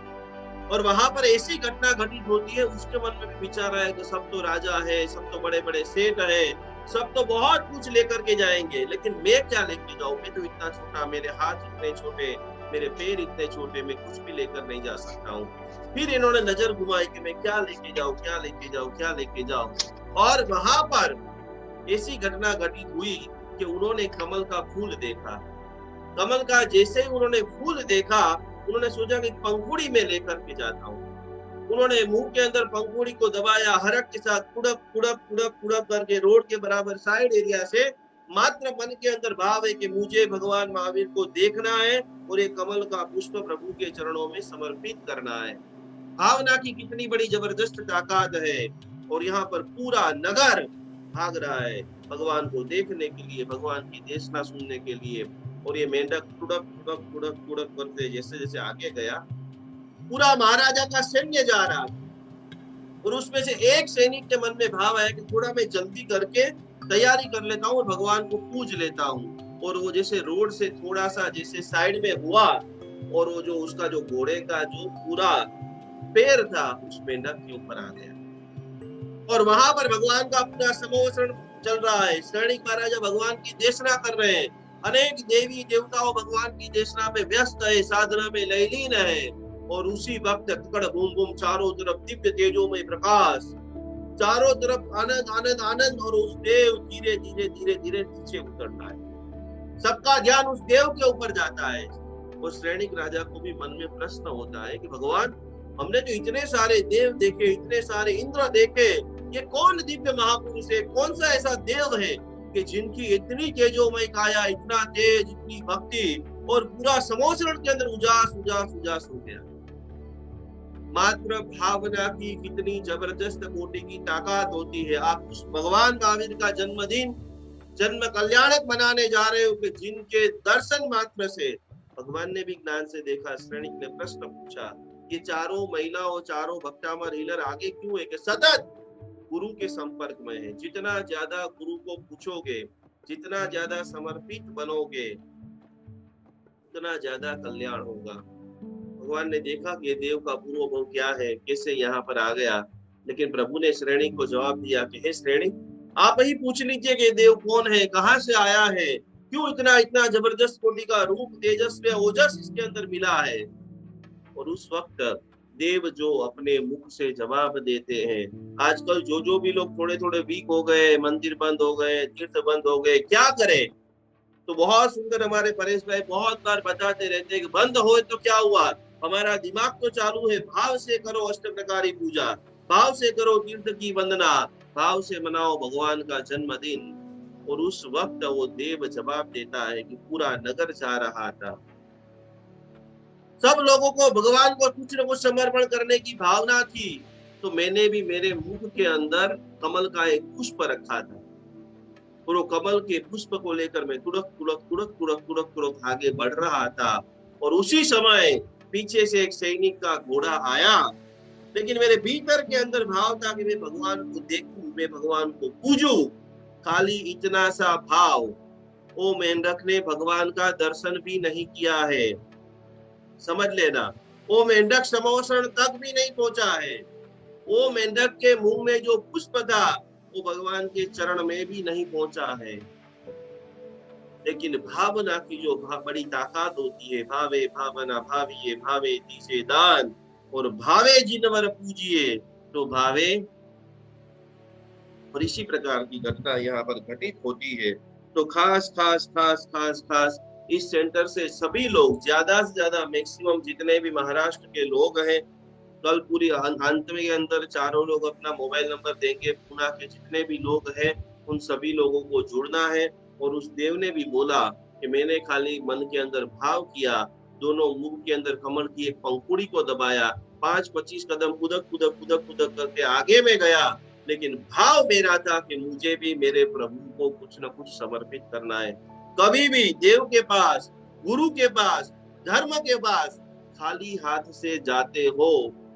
और वहां पर ऐसी घटना घटित होती है, उसके मन में भी विचार आया कि सब तो राजा है, सब तो बड़े बड़े सेठ है, सब तो बहुत कुछ लेकर के जाएंगे, लेकिन मैं क्या लेके जाऊं, मैं तो इतना छोटा, मेरे हाथ इतने छोटे, मेरे पैर इतने छोटे, मैं कुछ भी लेकर नहीं जा सकता हूँ। फिर इन्होंने नजर घुमाई कि मैं क्या लेके जाऊं, क्या लेके जाऊं, क्या लेके जाऊं। और वहां पर ऐसी घटना घटित हुई कि उन्होंने कमल का फूल देखा। कमल का जैसे ही उन्होंने फूल देखा, उन्होंने सोचा कि पंखुड़ी में लेकर के जाता हूँ। उन्होंने मुंह के अंदर पंखुड़ी को दबाया, हरक के साथ कुड़प कुड़प कुड़प कुड़प करके रोड के बराबर साइड एरिया से, मात्र मन के अंदर भाव है कि मुझे भगवान महावीर को देखना है और ये कमल का पुष्प प्रभु के चरणों में समर्पित करना है। भावना की कितनी बड़ी जबरदस्त ताकत है। और यहाँ पर पूरा नगर भाग रहा है भगवान को देखने के लिए, भगवान की देशना सुनने के लिए। और ये मेंढक कुड़प कुड़प कुड़प कुड़प करते जैसे जैसे आगे गया, पूरा महाराजा का सैन्य जा रहा था। और उसमें से एक सैनिक के मन में भाव आया कि थोड़ा मैं जल्दी करके तैयारी कर लेता हूँ और भगवान को पूज लेता हूँ। और वो जैसे रोड से थोड़ा सा जैसे साइड में हुआ, और वो जो उसका जो घोड़े का जो पूरा पैर था उस मेंढक के ऊपर आ गया। और वहां पर भगवान का अपना समोषण चल रहा है। सैनिक महाराजा भगवान की देशना कर रहे हैं, अनेक देवी देवताओं भगवान की देशना में व्यस्त है, साधना में लयलीन है। और उसी वक्त कड़ बूम बूम, चारों तरफ दिव्य तेजोमय प्रकाश, चारों तरफ आनंद आनंद आनंद। और उस देव धीरे धीरे धीरे धीरे नीचे उतरता है, सबका ध्यान उस देव के ऊपर जाता है। और सैनिक राजा को भी मन में प्रश्न होता है कि भगवान, हमने जो इतने सारे देव देखे, इतने सारे इंद्र देखे, ये कौन दिव्य महापुरुष है, कौन सा ऐसा देव है कि जिनकी इतनी तेजोमय काया, इतना तेज, इतनी भक्ति, और पूरा समोषण के अंदर उजास उजास उजास हो गया। मात्र भावना की कितनी जबरदस्त कोटि की ताकत होती है। आप उस भगवान महावीर का जन्मदिन जन्म कल्याणक मनाने जा रहे हो कि जिनके दर्शन मात्र से भगवान ने भी ज्ञान से देखा। सैनिक ने प्रश्न पूछा, ये चारों महिलाओं, चारों भक्तामर हीलर आगे क्यों है? कि सतत गुरु के संपर्क में है। जितना ज्यादा गुरु को पूछोगे, जितना ज्यादा समर्पित बनोगे, उतना ज्यादा कल्याण होगा। भगवान ने देखा कि ये देव का पूर्व भाव क्या है, कैसे यहाँ पर आ गया। लेकिन प्रभु ने श्रेणी को जवाब दिया कि हे श्रेणी, आप ही पूछ लीजिए कि देव कौन है, कहाँ से आया है, क्यों इतना इतना जबरदस्त कोटि का रूप, तेजस्वी ओजस इसके अंदर मिला है। और उस वक्त देव जो अपने मुख से जवाब देते हैं। आजकल जो भी लोग थोड़े थोड़े वीक हो गए, मंदिर बंद हो गए, तीर्थ बंद हो गए, क्या करें? तो बहुत सुंदर हमारे परेश भाई बहुत बार बताते रहते हैं कि बंद हो तो क्या हुआ, हमारा दिमाग तो चालू है। भाव से करो अष्ट प्रकारी पूजा, भाव से करो तीर्थ की वंदना, भाव से मनाओ भगवान का जन्मदिन। और उस वक्त वो देव जवाब देता है कि पूरा नगर जा रहा था, सब लोगों को भगवान को कुछ न कुछ समर्पण करने की भावना थी। तो मैंने भी मेरे मुख के अंदर कमल का एक पुष्प रखा था, और वो कमल के पुष्प को लेकर मैं तुरक तुरक तुरक तुरक तुरक तुरक आगे बढ़ रहा था। और उसी समय पीछे से एक सैनिक का घोड़ा आया। लेकिन मेरे भीतर के अंदर भाव था कि मैं भगवान को देखूं, मैं भगवान को पूजूं। खाली इतना सा भाव। ओ मेंढक ने भगवान का दर्शन भी नहीं किया है, समझ लेना। वो मेंढक समोषण तक भी नहीं पहुंचा है। वो मेंढक के मुंह में जो पुष्प था वो भगवान के चरण में भी नहीं पहुंचा है। लेकिन भावना की जो बड़ी ताकत होती है, भावे भावना भाविये भावे तीसे दान, और भावे जिनवर पूजिए तो भावे। और इसी प्रकार की घटना यहाँ पर घटित होती है। तो खास खास खास खास खास इस सेंटर से सभी लोग, ज्यादा से ज्यादा मैक्सिमम जितने भी महाराष्ट्र के लोग हैं, कल पूरी अंत में के अंदर चारों लोग अपना मोबाइल नंबर देंगे। पुणे के जितने भी लोग हैं उन सभी लोगों को जुड़ना है। और उस देव ने भी बोला कि मैंने खाली मन के अंदर भाव किया, दोनों मुंह के अंदर कमल की एक पंखुड़ी को दबाया, 5-25 कदम कूदक कूदक कूदक कूदक करके आगे में गया, लेकिन भाव मेरा था कि मुझे भी मेरे प्रभु को कुछ न कुछ समर्पित करना है। कभी भी देव के पास, गुरु के पास, धर्म के पास खाली हाथ से जाते हो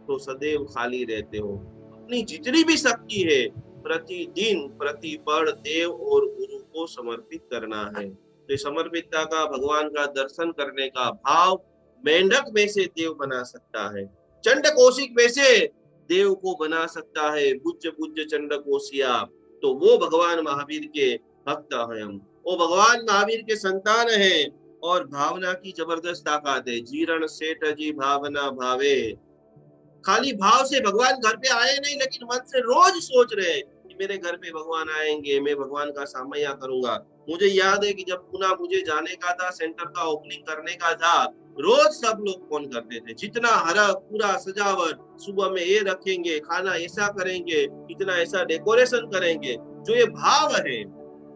तो सदैव खाली रहते हो। अपनी जितनी भी शक्ति है प्रतिदिन प्रतिपल देव और गुरु को समर्पित करना है। तो समर्पितता का, भगवान का दर्शन करने का भाव मेंढक में से देव बना सकता है, चंड कौशिक में से देव को बना सकता है। पूज्य पूज्य चंड कोशिया, तो वो भगवान महावीर के भक्त हैं हम, वो भगवान महावीर के संतान हैं। और भावना की जबरदस्त ताकत है। जीरण सेठ जी भावना भावे, खाली भाव से भगवान घर पे आए नहीं, लेकिन मन से रोज सोच रहे कि मेरे घर पे भगवान आएंगे, मैं भगवान का सामया करूंगा। मुझे याद है कि जब पुणे मुझे जाने का था, सेंटर का ओपनिंग करने का था, रोज सब लोग फोन करते थे, जितना हरा पूरा सजावट, सुबह में ये रखेंगे, खाना ऐसा करेंगे, इतना ऐसा डेकोरेशन करेंगे। जो ये भाव है,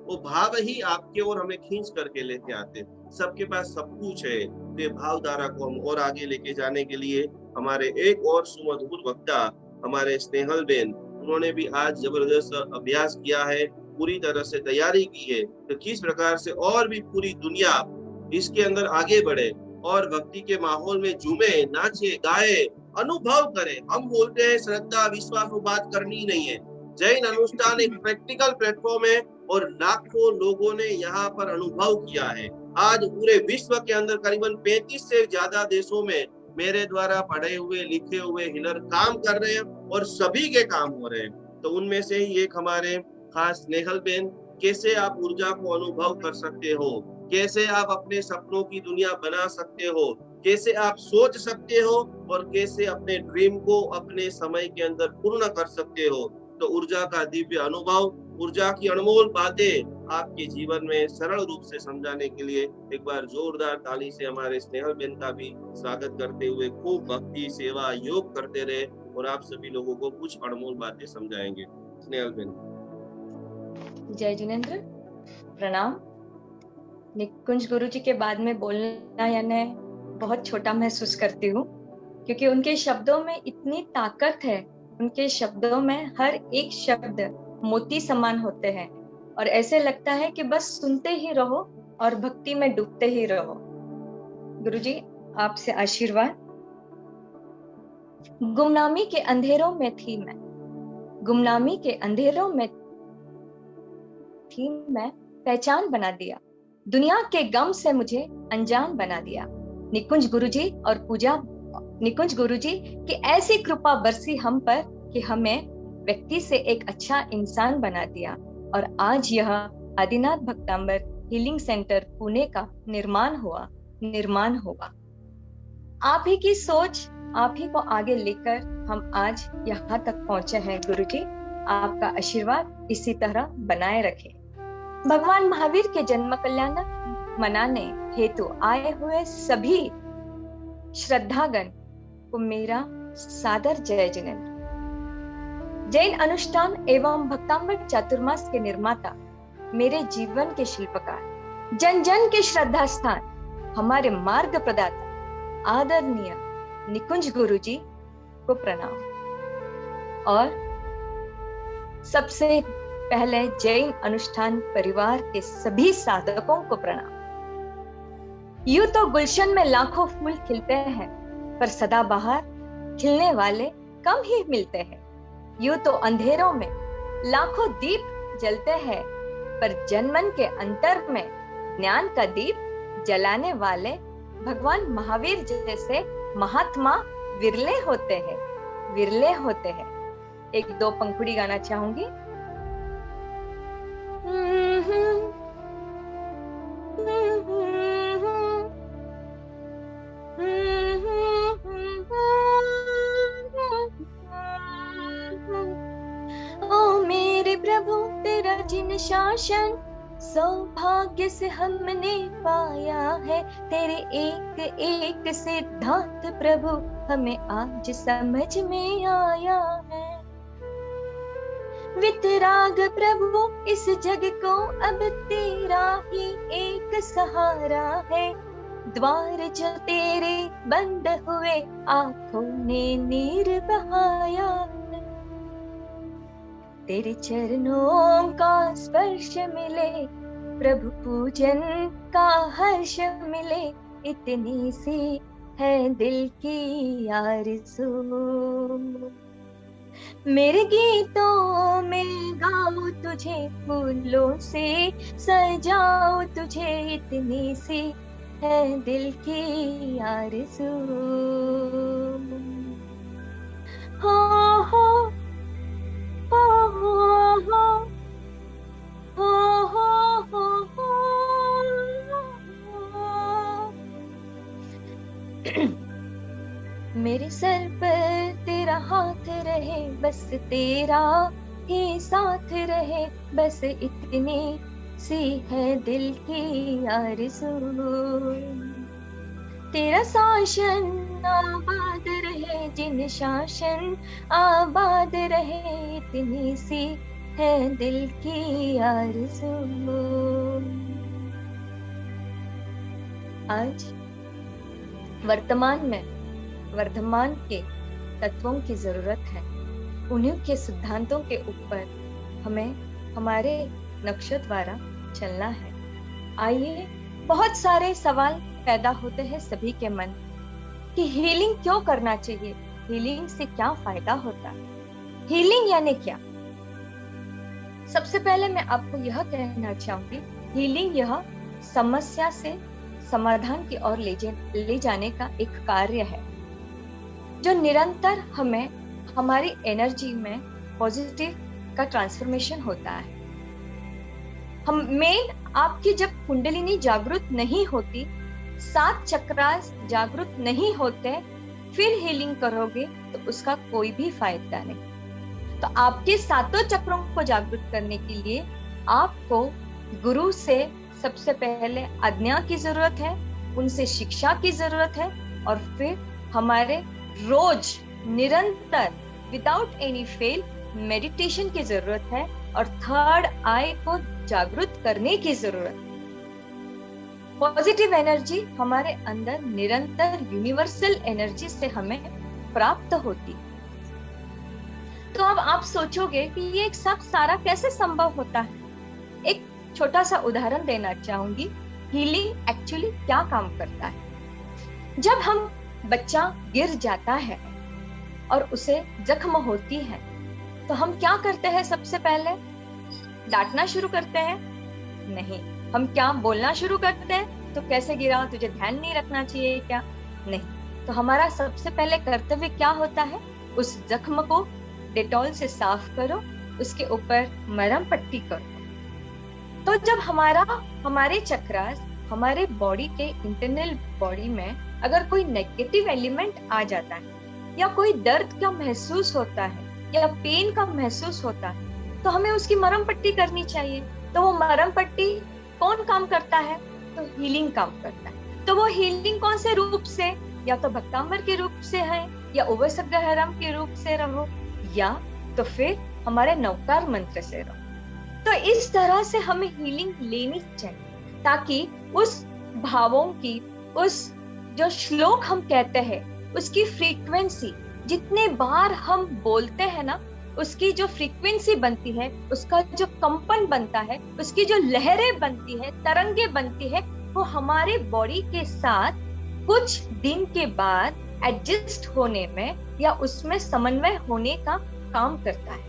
वो भाव ही आपके और हमें खींच करके लेके आते। सबके पास सब कुछ है। तो ये भाव धारा को हम और आगे लेके जाने के लिए हमारे एक और सुमधुर वक्ता, हमारे स्नेहल बेन, उन्होंने भी आज जबरदस्त अभ्यास किया है, पूरी तरह से तैयारी की है। तो किस प्रकार से और भी पूरी दुनिया इसके अंदर आगे बढ़े और भक्ति के माहौल में झूमे, नाचे, गाए, अनुभव करे। हम बोलते हैं श्रद्धा विश्वास वो बात करनी नहीं है। जैन अनुष्ठान एक प्रैक्टिकल प्लेटफॉर्म है और लाखों लोगों ने यहाँ पर अनुभव किया है। आज पूरे विश्व के अंदर करीबन 35 से ज्यादा देशों में मेरे द्वारा पढ़े हुए लिखे हुए हीलर काम कर रहे हैं और सभी के काम हो रहे हैं। तो उनमें से ही एक हमारे खास स्नेहल बेन, कैसे आप ऊर्जा को अनुभव कर सकते हो, कैसे आप अपने सपनों की दुनिया बना सकते हो, कैसे आप सोच सकते हो और कैसे अपने ड्रीम को अपने समय के अंदर पूर्ण कर सकते हो। तो ऊर्जा का दिव्य अनुभव, ऊर्जा की अनमोल बातें आपके जीवन में सरल रूप से समझाने के लिए एक बार जोरदार ताली से हमारे स्नेहल बेन का भी स्वागत करते हुए खूब भक्ति सेवा योग करते रहे और आप सभी लोगों को कुछ अनमोल बातें समझाएंगे। स्नेहल बेन। जय जिनेंद्र, प्रणाम। निकुंज गुरु जी के बाद में बोलना यानी बहुत छोटा महसूस करती हूँ, क्योंकि उनके शब्दों में इतनी ताकत है। उनके शब्दों में हर एक शब्द मोती समान होते हैं और ऐसे लगता है कि बस सुनते ही रहो और भक्ति में डूबते ही रहो। गुरुजी, आपसे आशीर्वाद। गुमनामी के अंधेरों में थी मैं, गुमनामी के अंधेरों में थी मैं, पहचान बना दिया, दुनिया के गम से मुझे अनजान बना दिया। निकुंज गुरुजी और पूजा निकुंज गुरुजी की ऐसी कृपा बरसी हम पर कि हमें व्यक्ति से एक अच्छा इंसान बना दिया और आज यह आदिनाथ भक्तांबर हीलिंग सेंटर पुणे का निर्माण हुआ। आप ही की सोच, आप ही को आगे लेकर हम आज यहाँ तक पहुंचे हैं। गुरुजी, आपका आशीर्वाद इसी तरह बनाए रखे। भगवान महावीर के जन्म कल्याण मनाने हेतु आए हुए सभी श्रद्धागण को मेरा सादर जय जिनेंद्र। जैन अनुष्ठान एवं भक्तांबर चातुर्मास के निर्माता, मेरे जीवन के शिल्पकार, जन जन के श्रद्धा स्थान, हमारे मार्ग प्रदाता आदरणीय निकुंज गुरुजी को प्रणाम। और सबसे पहले जैन अनुष्ठान परिवार के सभी साधकों को प्रणाम। यूं तो गुलशन में लाखों फूल खिलते हैं, पर सदाबहार खिलने वाले कम ही मिलते हैं। यूं तो अंधेरों में लाखों दीप जलते हैं, पर जनमन के अंतर में ज्ञान का दीप जलाने वाले भगवान महावीर जैसे महात्मा विरले होते हैं, विरले होते हैं। एक दो पंखुड़ी गाना चाहूंगी। ओ मेरे प्रभु तेरा जिन शासन सौभाग्य से हमने पाया है, तेरे एक एक सिद्धांत प्रभु हमें आज समझ में आया है। वितराग प्रभु इस जग को अब तेरा ही एक सहारा है, द्वार जो तेरे बंद हुए आंखों ने नीर बहाया है। तेरे चरणों का स्पर्श मिले प्रभु, पूजन का हर्ष मिले, इतनी सी है दिल की आरज़ू। मेरे गीतों में गाऊं तुझे, फूलों से सजाऊं तुझे, इतनी सी है दिल की आरज़ू। हो हो हो हो हो हो हो हो। मेरे सर पर तेरा हाथ रहे, बस तेरा ही साथ रहे, बस इतनी सी है दिल की आरज़ू। तेरा शासन आबाद रहे, जिन शासन आबाद रहे, इतनी सी है दिल की आरज़ू। आज वर्तमान में वर्धमान के तत्वों की जरूरत है, उन्हीं के सिद्धांतों के ऊपर हमें हमारे नक्शे द्वारा चलना है। आइए, बहुत सारे सवाल पैदा होते हैं सभी के मन कि हीलिंग क्यों करना चाहिए, हीलिंग से क्या फायदा होता है, हीलिंग यानी क्या। सबसे पहले मैं आपको यह कहना चाहूंगी, हीलिंग यह समस्या से समाधान की ओर ले जाने का एक कार्य है, जो निरंतर हमें हमारी एनर्जी में पॉजिटिव का ट्रांसफॉर्मेशन होता है। हम मेन आपकी जब कुंडलिनी जागृत नहीं होती, 7 चक्रास जागृत नहीं होते, फिर हीलिंग करोगे तो उसका कोई भी फायदा नहीं। तो आपके 7 चक्रों को जागृत करने के लिए आपको गुरु से सबसे पहले आज्ञा की जरूरत है, उनसे शिक्षा की जरूरत है, और फिर हमारे रोज निरंतर विदाउट एनी फेल मेडिटेशन की जरूरत है, और थर्ड आई को जागृत करने की जरूरत है। पॉजिटिव एनर्जी हमारे अंदर निरंतर यूनिवर्सल एनर्जी से हमें प्राप्त होती। तो अब आप सोचोगे कि ये एक सब सारा कैसे संभव होता है। एक छोटा सा उदाहरण देना चाहूंगी, हीलिंग एक्चुअली क्या काम करता है। जब हम बच्चा गिर जाता है और उसे जख्म होती है, तो हम क्या करते हैं? सबसे पहले डांटना शुरू करते हैं? नहीं। हम क्या बोलना शुरू करते हैं? तो कैसे गिरा, तुझे ध्यान नहीं रखना चाहिए क्या? नहीं। तो हमारा सबसे पहले कर्तव्य क्या होता है? उस जख्म को डेटॉल से साफ करो, उसके ऊपर मरहम पट्टी करो। तो जब हमारे चक्रास, हमारे बॉडी के इंटरनल बॉडी में अगर कोई नेगेटिव एलिमेंट आ जाता है, या कोई दर्द का महसूस होता है, या पेन का महसूस होता है, तो हमें उसकी मरहम पट्टी करनी चाहिए। तो वो मरहम पट्टी कौन काम करता है? तो हीलिंग काम करता है। तो वो हीलिंग कौन से रूप से? या तो भक्तांबर के रूप से है, या उवसग्रहरम के रूप से रहो, या तो फिर हमारे नवकार मंत्र से रहो। तो इस तरह से हमें हीलिंग लेनी चाहिए, ताकि उस भावों की, उस जो श्लोक हम कहते हैं, उसकी फ्रीक्वेंसी, जितने बार हम बोलते हैं ना, उसकी जो फ्रीक्वेंसी बनती है, उसका जो कंपन बनता है, उसकी जो लहरें बनती है, तरंगे बनती है, वो हमारे बॉडी के साथ कुछ दिन के बाद एडजस्ट होने में या उसमें समन्वय होने का काम करता है।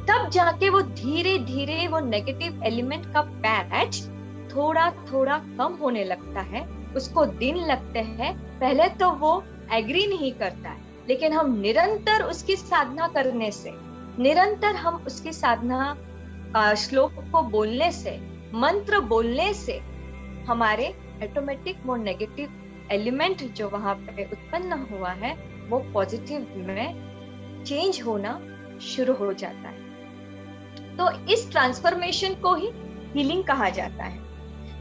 तब जाके वो धीरे धीरे वो नेगेटिव एलिमेंट का पैच थोड़ा थोड़ा कम होने लगता है, उसको दिन लगते हैं, पहले तो वो एग्री नहीं करता है, लेकिन हम निरंतर उसकी साधना करने से, निरंतर हम उसकी साधना श्लोक को बोलने से, मंत्र बोलने से हमारे ऑटोमेटिक वो नेगेटिव एलिमेंट जो वहां पे उत्पन्न हुआ है वो पॉजिटिव में चेंज होना शुरू हो जाता है। तो इस ट्रांसफॉर्मेशन को ही हीलिंग कहा जाता है।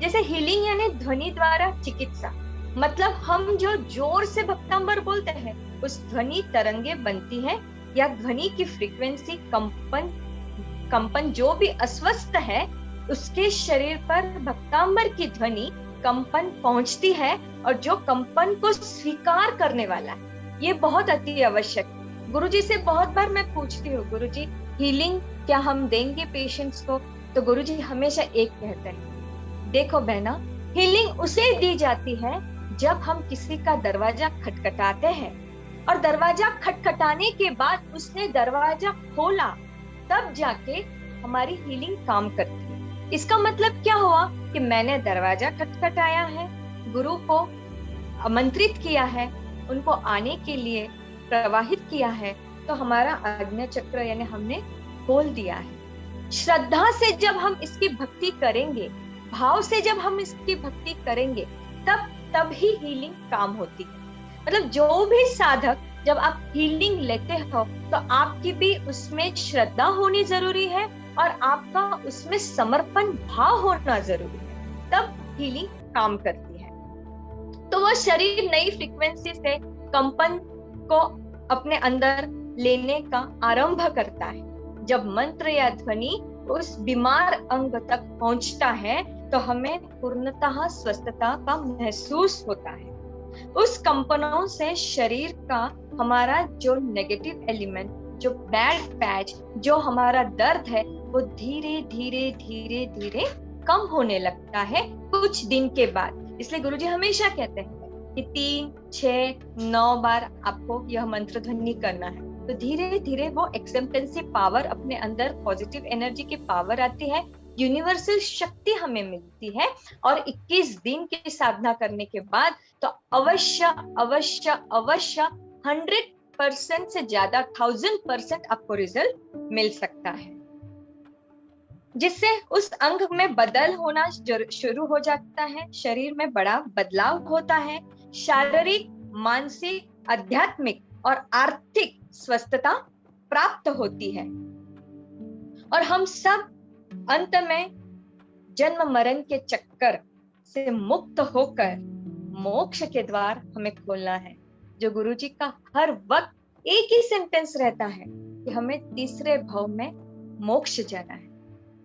जैसे हीलिंग यानी ध्वनि द्वारा चिकित्सा, मतलब हम जो जोर से भक्तांबर बोलते हैं उस ध्वनि तरंगे बनती है, या ध्वनि की फ्रीक्वेंसी कंपन जो भी अस्वस्थ है उसके शरीर पर भक्तांबर की ध्वनि कंपन पहुंचती है, और जो कंपन को स्वीकार करने वाला है, ये बहुत अति आवश्यक है। गुरुजी से बहुत बार मैं पूछती हूँ, गुरुजी हीलिंग क्या हम देंगे पेशेंट्स को? तो गुरुजी हमेशा एक कहते हैं, देखो बहना, हीलिंग उसे दी जाती है जब हम किसी का दरवाजा खटखटाते हैं, और दरवाजा खटखटाने के बाद उसने दरवाजा खोला, तब जाके हमारी हीलिंग काम करती है। इसका मतलब क्या हुआ कि मैंने दरवाजा खटखटाया है, गुरु को आमंत्रित किया है, उनको आने के लिए प्रवाहित किया है, तो हमारा आज्ञा चक्र यानी हमने खोल दिया है। श्रद्धा से जब हम इसकी भक्ति करेंगे, भाव से जब हम इसकी भक्ति करेंगे, तब ही हीलिंग काम होती है। मतलब जो भी साधक, जब आप हीलिंग लेते हो तो आपकी भी उसमें श्रद्धा होनी जरूरी है और आपका उसमें समर्पण भाव होना जरूरी है, तब हीलिंग काम करती है। तो वह शरीर नई फ्रीक्वेंसी से कंपन को अपने अंदर लेने का आरंभ करता है। जब मंत्र या ध्वनि उस बीमार अंग तक पहुंचता है तो हमें पूर्णतः स्वस्थता का महसूस होता है। उस कंपनों से शरीर का हमारा जो नेगेटिव एलिमेंट, जो बैड पैच, जो हमारा दर्द है, वो धीरे धीरे धीरे धीरे कम होने लगता है कुछ दिन के बाद। इसलिए गुरुजी हमेशा कहते हैं कि 3, 6, 9 बार आपको यह मंत्र ध्वनि करना है, तो धीरे धीरे वो एक्सेप्टेंसी पावर अपने अंदर, पॉजिटिव एनर्जी की पावर आती है, यूनिवर्सल शक्ति हमें मिलती है, और 21 दिन की साधना करने के बाद तो अवश्य अवश्य अवश्य 100% से ज्यादा 1000% आपको रिजल्ट मिल सकता है, जिससे उस अंग में बदल होना शुरू हो जाता है, शरीर में बड़ा बदलाव होता है, शारीरिक, मानसिक, आध्यात्मिक और आर्थिक स्वस्थता प्राप्त होती है, और हम सब अंत में जन्म मरण के चक्कर से मुक्त होकर मोक्ष के द्वार हमें खोलना है। जो गुरुजी का हर वक्त एक ही सेंटेंस रहता है कि हमें तीसरे भाव में मोक्ष जाना है।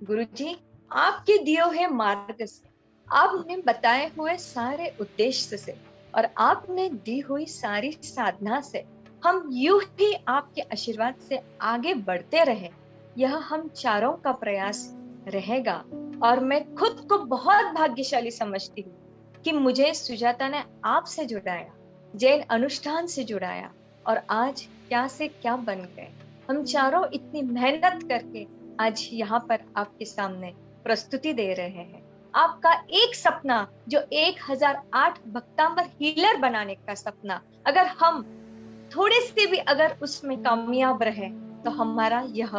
गुरुजी आपके दिए हुए मार्ग से, आपने बताए हुए सारे उद्देश्य से और आपने दी हुई सारी साधना से हम यूं ही आपके आशीर्वाद से आगे बढ़ते रहे, यह हम चारों का प्रयास रहेगा। और मैं खुद को बहुत भाग्यशाली समझती हूँ कि मुझे सुजाता ने आपसे जुड़ाया, जैन अनुष्ठान से जुड़ाया, और आज क्या से क्या बन गए। हम चारों इतनी मेहनत करके आज यहाँ पर आपके सामने प्रस्तुति दे रहे हैं। आपका एक सपना, जो 1008 भक्तांबर हीलर बनाने का सपना, अगर हम थोड़े से भी अगर उसमें कामयाब रहे तो हमारा यह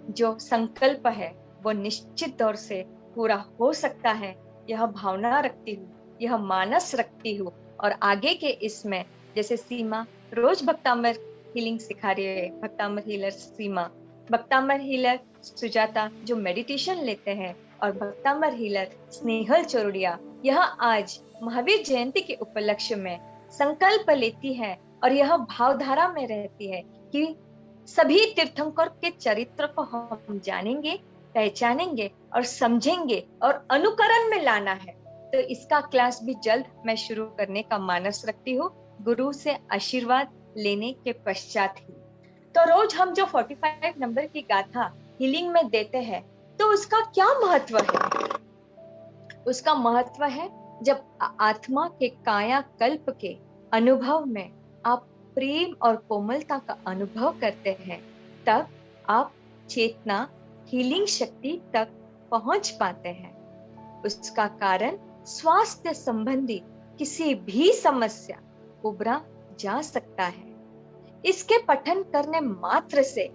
जो संकल्प है वो निश्चित तौर से पूरा हो सकता है। यह भावना रखती हूँ, यह मानस रखती हूँ, और आगे के इसमें जैसे सीमा रोज भक्तांबर हीलिंग सिखा रही है, भक्तांबर हीलर सीमा, भक्तांबर हीलर सुजाता जो मेडिटेशन लेते हैं, और भक्तांबर हीलर स्नेहल चोरडिया यह आज महावीर जयंती के उपलक्ष्य में संकल्प लेती है और यह भावधारा में रहती है कि सभी तीर्थंकर के चरित्र को हम जानेंगे, पहचानेंगे और समझेंगे और अनुकरण में लाना है। तो इसका क्लास भी जल्द मैं शुरू करने का मानस रखती हूँ, गुरु से आशीर्वाद लेने के पश्चात ही। तो रोज हम जो 45 नंबर की गाथा हीलिंग में देते हैं, तो उसका क्या महत्व है? उसका महत्व है जब आत्मा के काया कल्प के अनुभव में आप प्रेम और कोमलता का अनुभव करते हैं, तब आप चेतना हीलिंग शक्ति तक पहुंच पाते हैं। उसका कारण स्वास्थ्य संबंधी किसी भी समस्या उबरा जा सकता है। इसके पठन करने मात्र से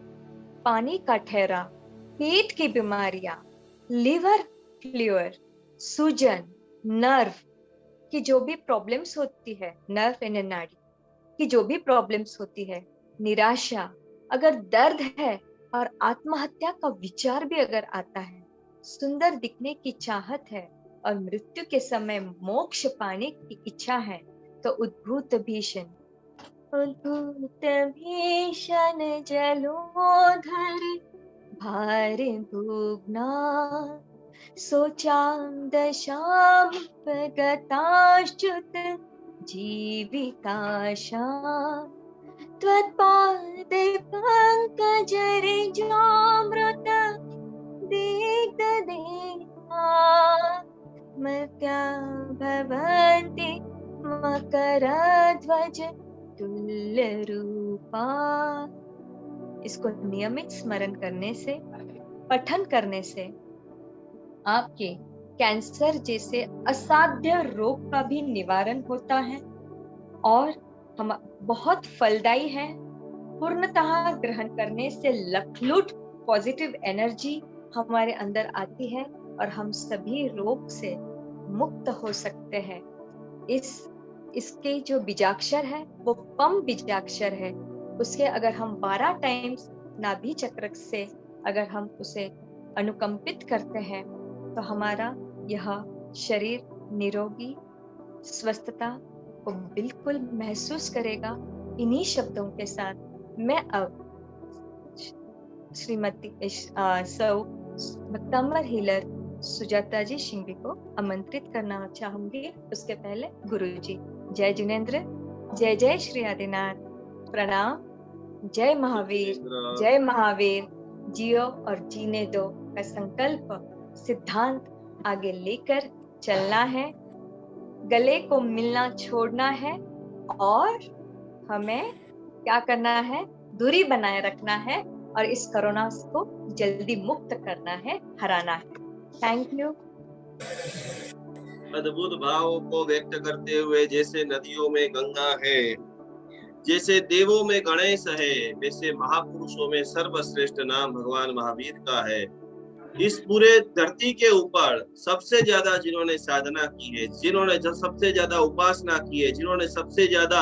पानी का ठहराव, पेट की बीमारियां, लिवर फ्लूअर, सूजन, नर्व की जो भी प्रॉब्लम्स होती है, नर्व एंड नाड़ी की जो भी प्रॉब्लम्स होती है, निराशा, अगर दर्द है और आत्महत्या का विचार भी अगर आता है, सुंदर दिखने की चाहत है और मृत्यु के समय मोक्ष पाने की इच्छा है, तो उद्भूत भीषण जलोधर भार भुग्ना सोचां दशां गताश्च्युत जीविताशा त्वत्पादे पंकजरिजामृत दिग्ददेहा मत्या भवन्ति मकरध्वज तुल्य रूपा। इसको नियमित स्मरण करने से, पठन करने से आपके कैंसर जैसे असाध्य रोग का भी निवारण होता है और हम बहुत फलदायी है। पूर्णतः ग्रहण करने से लखलूट पॉजिटिव एनर्जी हमारे अंदर आती है और हम सभी रोग से मुक्त हो सकते हैं। इसके जो बीजाक्षर है वो पम बीजाक्षर है। उसके अगर हम 12 टाइम्स नाभि चक्र से अगर हम उसे अनुकंपित करते हैं तो हमारा यह शरीर निरोगी स्वस्थता को बिल्कुल महसूस करेगा। इन्हीं शब्दों के साथ मैं अब श्रीमती भक्तांबर हीलर सुजाता जी शिंगवी को आमंत्रित करना चाहूंगी। उसके पहले गुरु जी। जय जिनेन्द्र, जय जय श्री आदिनाथ, प्रणाम, जय महावीर, जय महावीर। जियो और जीने दो का संकल्प सिद्धांत आगे लेकर चलना है, गले को मिलना छोड़ना है और हमें क्या करना है, दूरी बनाए रखना है और इस कोरोना को जल्दी मुक्त करना है, हराना है। Thank you. अद्भुत भावों को व्यक्त करते हुए, जैसे नदियों में गंगा है, जैसे देवों में गणेश है, वैसे महापुरुषों में सर्वश्रेष्ठ नाम भगवान महावीर का है। इस पूरे धरती के ऊपर सबसे ज्यादा जिन्होंने साधना की है, जिन्होंने सबसे ज्यादा उपासना की है, जिन्होंने सबसे ज्यादा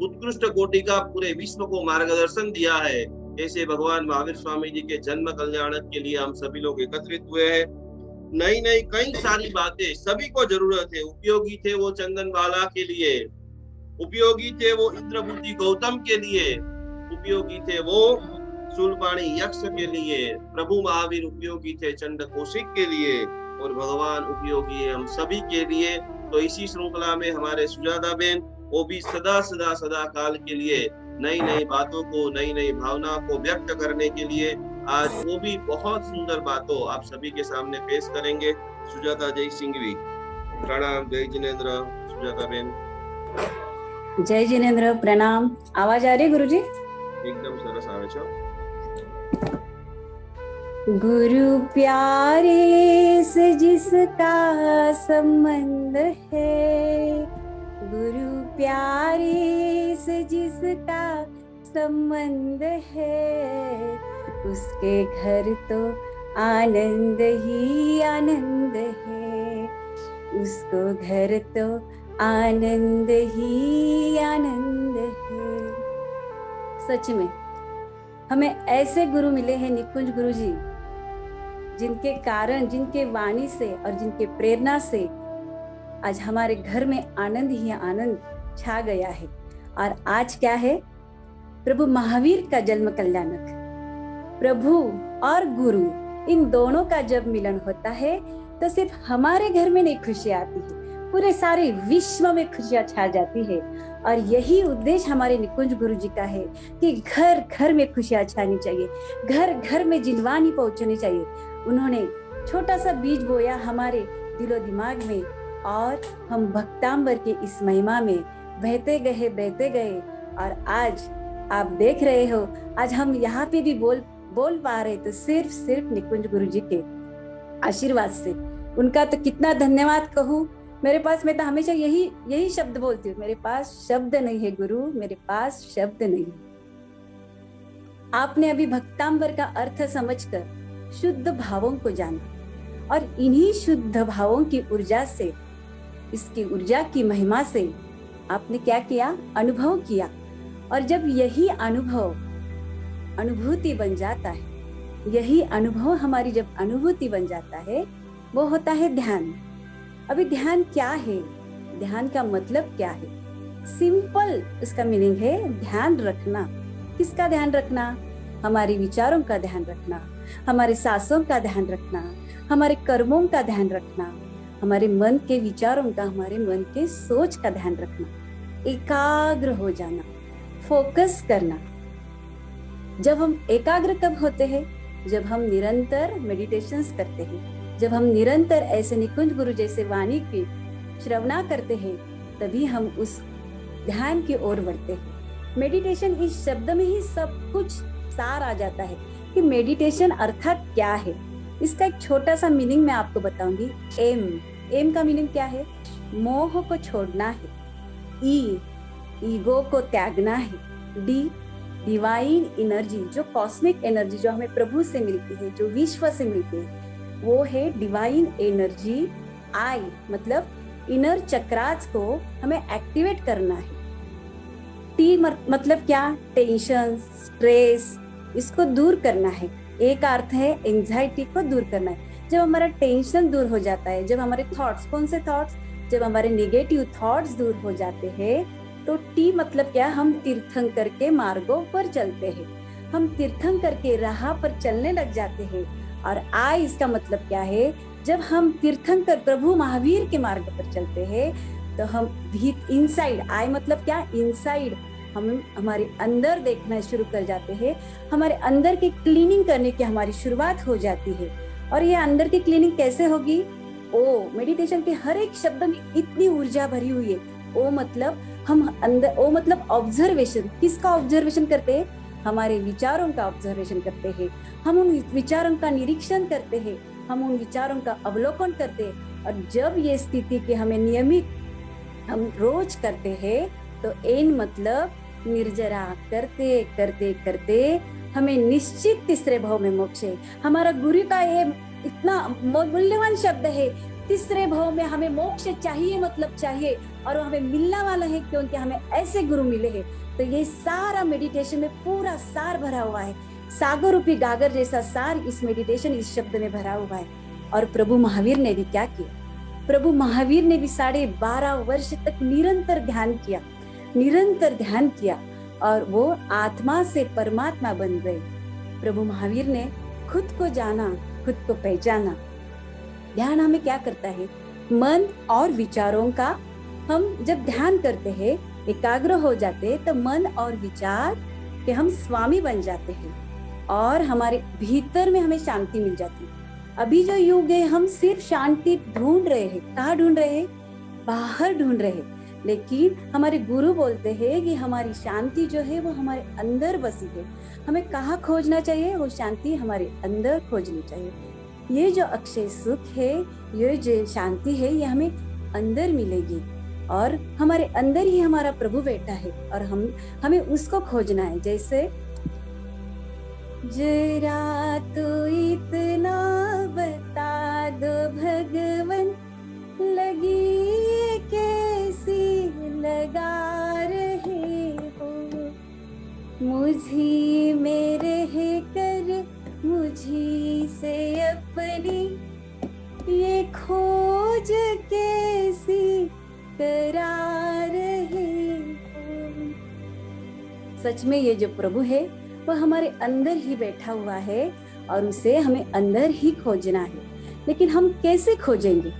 उत्कृष्ट कोटि का पूरे विश्व को मार्गदर्शन दिया है, ऐसे भगवान महावीर स्वामी जी के जन्म कल्याण के लिए हम सभी लोग एकत्रित हुए हैं। नई नई कई सारी बातें सभी को जरूरत है। उपयोगी थे वो चंदन बाला के लिए, उपयोगी थे वो इंद्रबुद्धि गौतम के लिए, उपयोगी थे वो शूलपाणी यक्ष के लिए, प्रभु महावीर उपयोगी थे चंड कौशिक के लिए और भगवान उपयोगी है हम सभी के लिए। तो इसी श्रृंखला में हमारे सुजाता बहन वो भी सदा सदा सदा काल के लिए नई नई बातों को, नई नई भावना को व्यक्त करने के लिए आज वो भी बहुत सुंदर बातों आप सभी के सामने पेश करेंगे। सुजाता जय सिंघवी, प्रणाम। जय जिनेन्द्र, सुजाता बहन। जय जिनेन्द्र, प्रणाम। आवाज आ रही गुरुजी? एकदम सरस आवे छो। गुरु प्यारे से जिसका संबंध है, गुरु प्यारे से जिसका संबंध है, उसके घर तो आनंद ही आनंद है, उसको घर तो आनंद ही आनंद है। सच में हमें ऐसे गुरु मिले हैं निकुंज गुरु जी, जिनके कारण, जिनके वाणी से और जिनके प्रेरणा से आज हमारे घर में आनंद ही आनंद छा गया है। और आज क्या है, प्रभु महावीर का जन्म कल्याणक। प्रभु और गुरु इन दोनों का जब मिलन होता है तो सिर्फ हमारे घर में नहीं खुशियां आती है, पूरे सारे विश्व में खुशियां छा जाती है। और यही उद्देश्य हमारे निकुंज गुरु जी का है कि घर घर में खुशियां छानी चाहिए, घर घर में जिनवानी पहुंचनी चाहिए। उन्होंने छोटा सा बीज बोया हमारे दिलो दिमाग में और हम भक्तांबर के इस महिमा में बहते गए। और आज आप देख रहे हो, आज हम यहाँ पे भी बोल पा रहे तो सिर्फ निकुंज गुरु जी के आशीर्वाद से। उनका तो कितना धन्यवाद कहूँ मेरे पास, मैं तो हमेशा यही शब्द बोलती हूँ, मेरे पास शब्द नहीं है गुरु, मेरे पास शब्द नहीं। आपने अभी भक्तांबर का अर्थ समझकर शुद्ध भावों को जाना और इन्हीं शुद्ध भावों की ऊर्जा से, इसकी ऊर्जा की महिमा से आपने क्या किया? अनुभव किया। और जब यही अनुभव अनुभूति बन जाता है, यही अनुभव हमारी जब अनुभूति बन जाता है, वो होता है ध्यान। अभी ध्यान क्या है? ध्यान का मतलब क्या है? सिंपल उसका मीनिंग है ध्यान रखना। किसका ध्यान रखना? हमारे विचारों का ध्यान रखना, हमारे सांसों का ध्यान रखना, हमारे कर्मों का ध्यान रखना, हमारे मन के विचारों का, हमारे मन के सोच का ध्यान रखना, एकाग्र हो जाना, फोकस करना। जब हम एकाग्र कब होते हैं? जब हम निरंतर मेडिटेशंस करते हैं, जब हम निरंतर ऐसे निकुंज गुरु जैसे वाणी की श्रवणा करते हैं, तभी हम उस ध्यान की ओर बढ़ते हैं। मेडिटेशन इस शब्द में ही सब कुछ सार आ जाता है कि मेडिटेशन अर्थात क्या है। इसका एक छोटा सा मीनिंग मैं आपको बताऊंगी। एम का मीनिंग क्या है? मोह को छोड़ना है। ईगो को त्यागना है। डिवाइन एनर्जी, जो कॉस्मिक एनर्जी जो हमें प्रभु से मिलती है, जो विश्व से मिलती है, वो है डिवाइन एनर्जी। आई मतलब इनर चक्रास को हमें एक्टिवेट करना है। टी मतलब क्या? टेंशन, स्ट्रेस, इसको दूर करना है। एक अर्थ है एंजाइटी को दूर करना है। जब हमारा टेंशन दूर हो जाता है, जब हमारे थॉट्स, कौन से थॉट्स? जब हमारे नेगेटिव थॉट्स दूर हो जाते हैं, तो टी मतलब क्या? हम तीर्थंकर के मार्गों पर चलते हैं, हम तीर्थंकर के राह पर चलने लग जाते हैं। और आई इसका मतलब क्या है? जब हम तीर्थंकर प्रभु महावीर के मार्ग पर चलते हैं, तो हम भी इनसाइड, आई मतलब क्या? इनसाइड, हम हमारे अंदर देखना शुरू कर जाते हैं। हमारे अंदर की क्लीनिंग करने की हमारी शुरुआत हो जाती है। और ये अंदर की क्लीनिंग कैसे होगी? ओ, मेडिटेशन के हर एक शब्द में इतनी ऊर्जा भरी हुई है। ओ मतलब हम अंदर, ओ मतलब ऑब्जर्वेशन। किसका ऑब्जर्वेशन करते हैं? हमारे विचारों का ऑब्जर्वेशन करते हैं। हम उन विचारों का निरीक्षण करते हैं, हम उन विचारों का अवलोकन करते हैं। और जब ये स्थिति के हमें नियमित हम रोज करते हैं, तो एन मतलब निर्जरा करते करते करते हमें निश्चित तीसरे भाव में मोक्ष है। हमारा गुरु का ये इतना मूल्यवान शब्द है, तीसरे भाव में हमें मोक्ष चाहिए, मतलब चाहिए, और वो हमें मिलने वाला है क्योंकि हमें ऐसे गुरु मिले हैं। तो ये सारा मेडिटेशन में पूरा सार भरा हुआ है। सागर रूपी गागर जैसा सार इस मेडिटेशन, इस शब्द में भरा हुआ है। और प्रभु महावीर ने भी क्या किया? प्रभु महावीर ने भी 12.5 वर्ष तक निरंतर ध्यान किया, निरंतर ध्यान किया, और वो आत्मा से परमात्मा बन गए। प्रभु महावीर ने खुद को जाना, खुद को पहचाना। ध्यान हमें क्या करता है? मन और विचारों का, हम जब ध्यान करते हैं, एकाग्र हो जाते हैं, तो मन और विचार के हम स्वामी बन जाते हैं और हमारे भीतर में हमें शांति मिल जाती है। अभी जो युग है, हम सिर्फ शांति ढूंढ रहे हैं। कहाँ ढूंढ रहे हैं? बाहर ढूंढ रहे हैं। लेकिन हमारे गुरु बोलते हैं कि हमारी शांति जो है वो हमारे अंदर बसी है। हमें कहाँ खोजना चाहिए? वो शांति हमारे अंदर खोजनी चाहिए। ये जो अक्षय सुख है, ये जो शांति है, ये हमें अंदर मिलेगी और हमारे अंदर ही हमारा प्रभु बैठा है और हमें उसको खोजना है। जैसे जरा तो इतना बता दो भगवन, लगी कैसी लगा रहे हो, मुझी में रह कर मुझी से अपनी ये खोज कैसी करा रहे हो। सच में ये जो प्रभु है वो हमारे अंदर ही बैठा हुआ है और उसे हमें अंदर ही खोजना है। लेकिन हम कैसे खोजेंगे?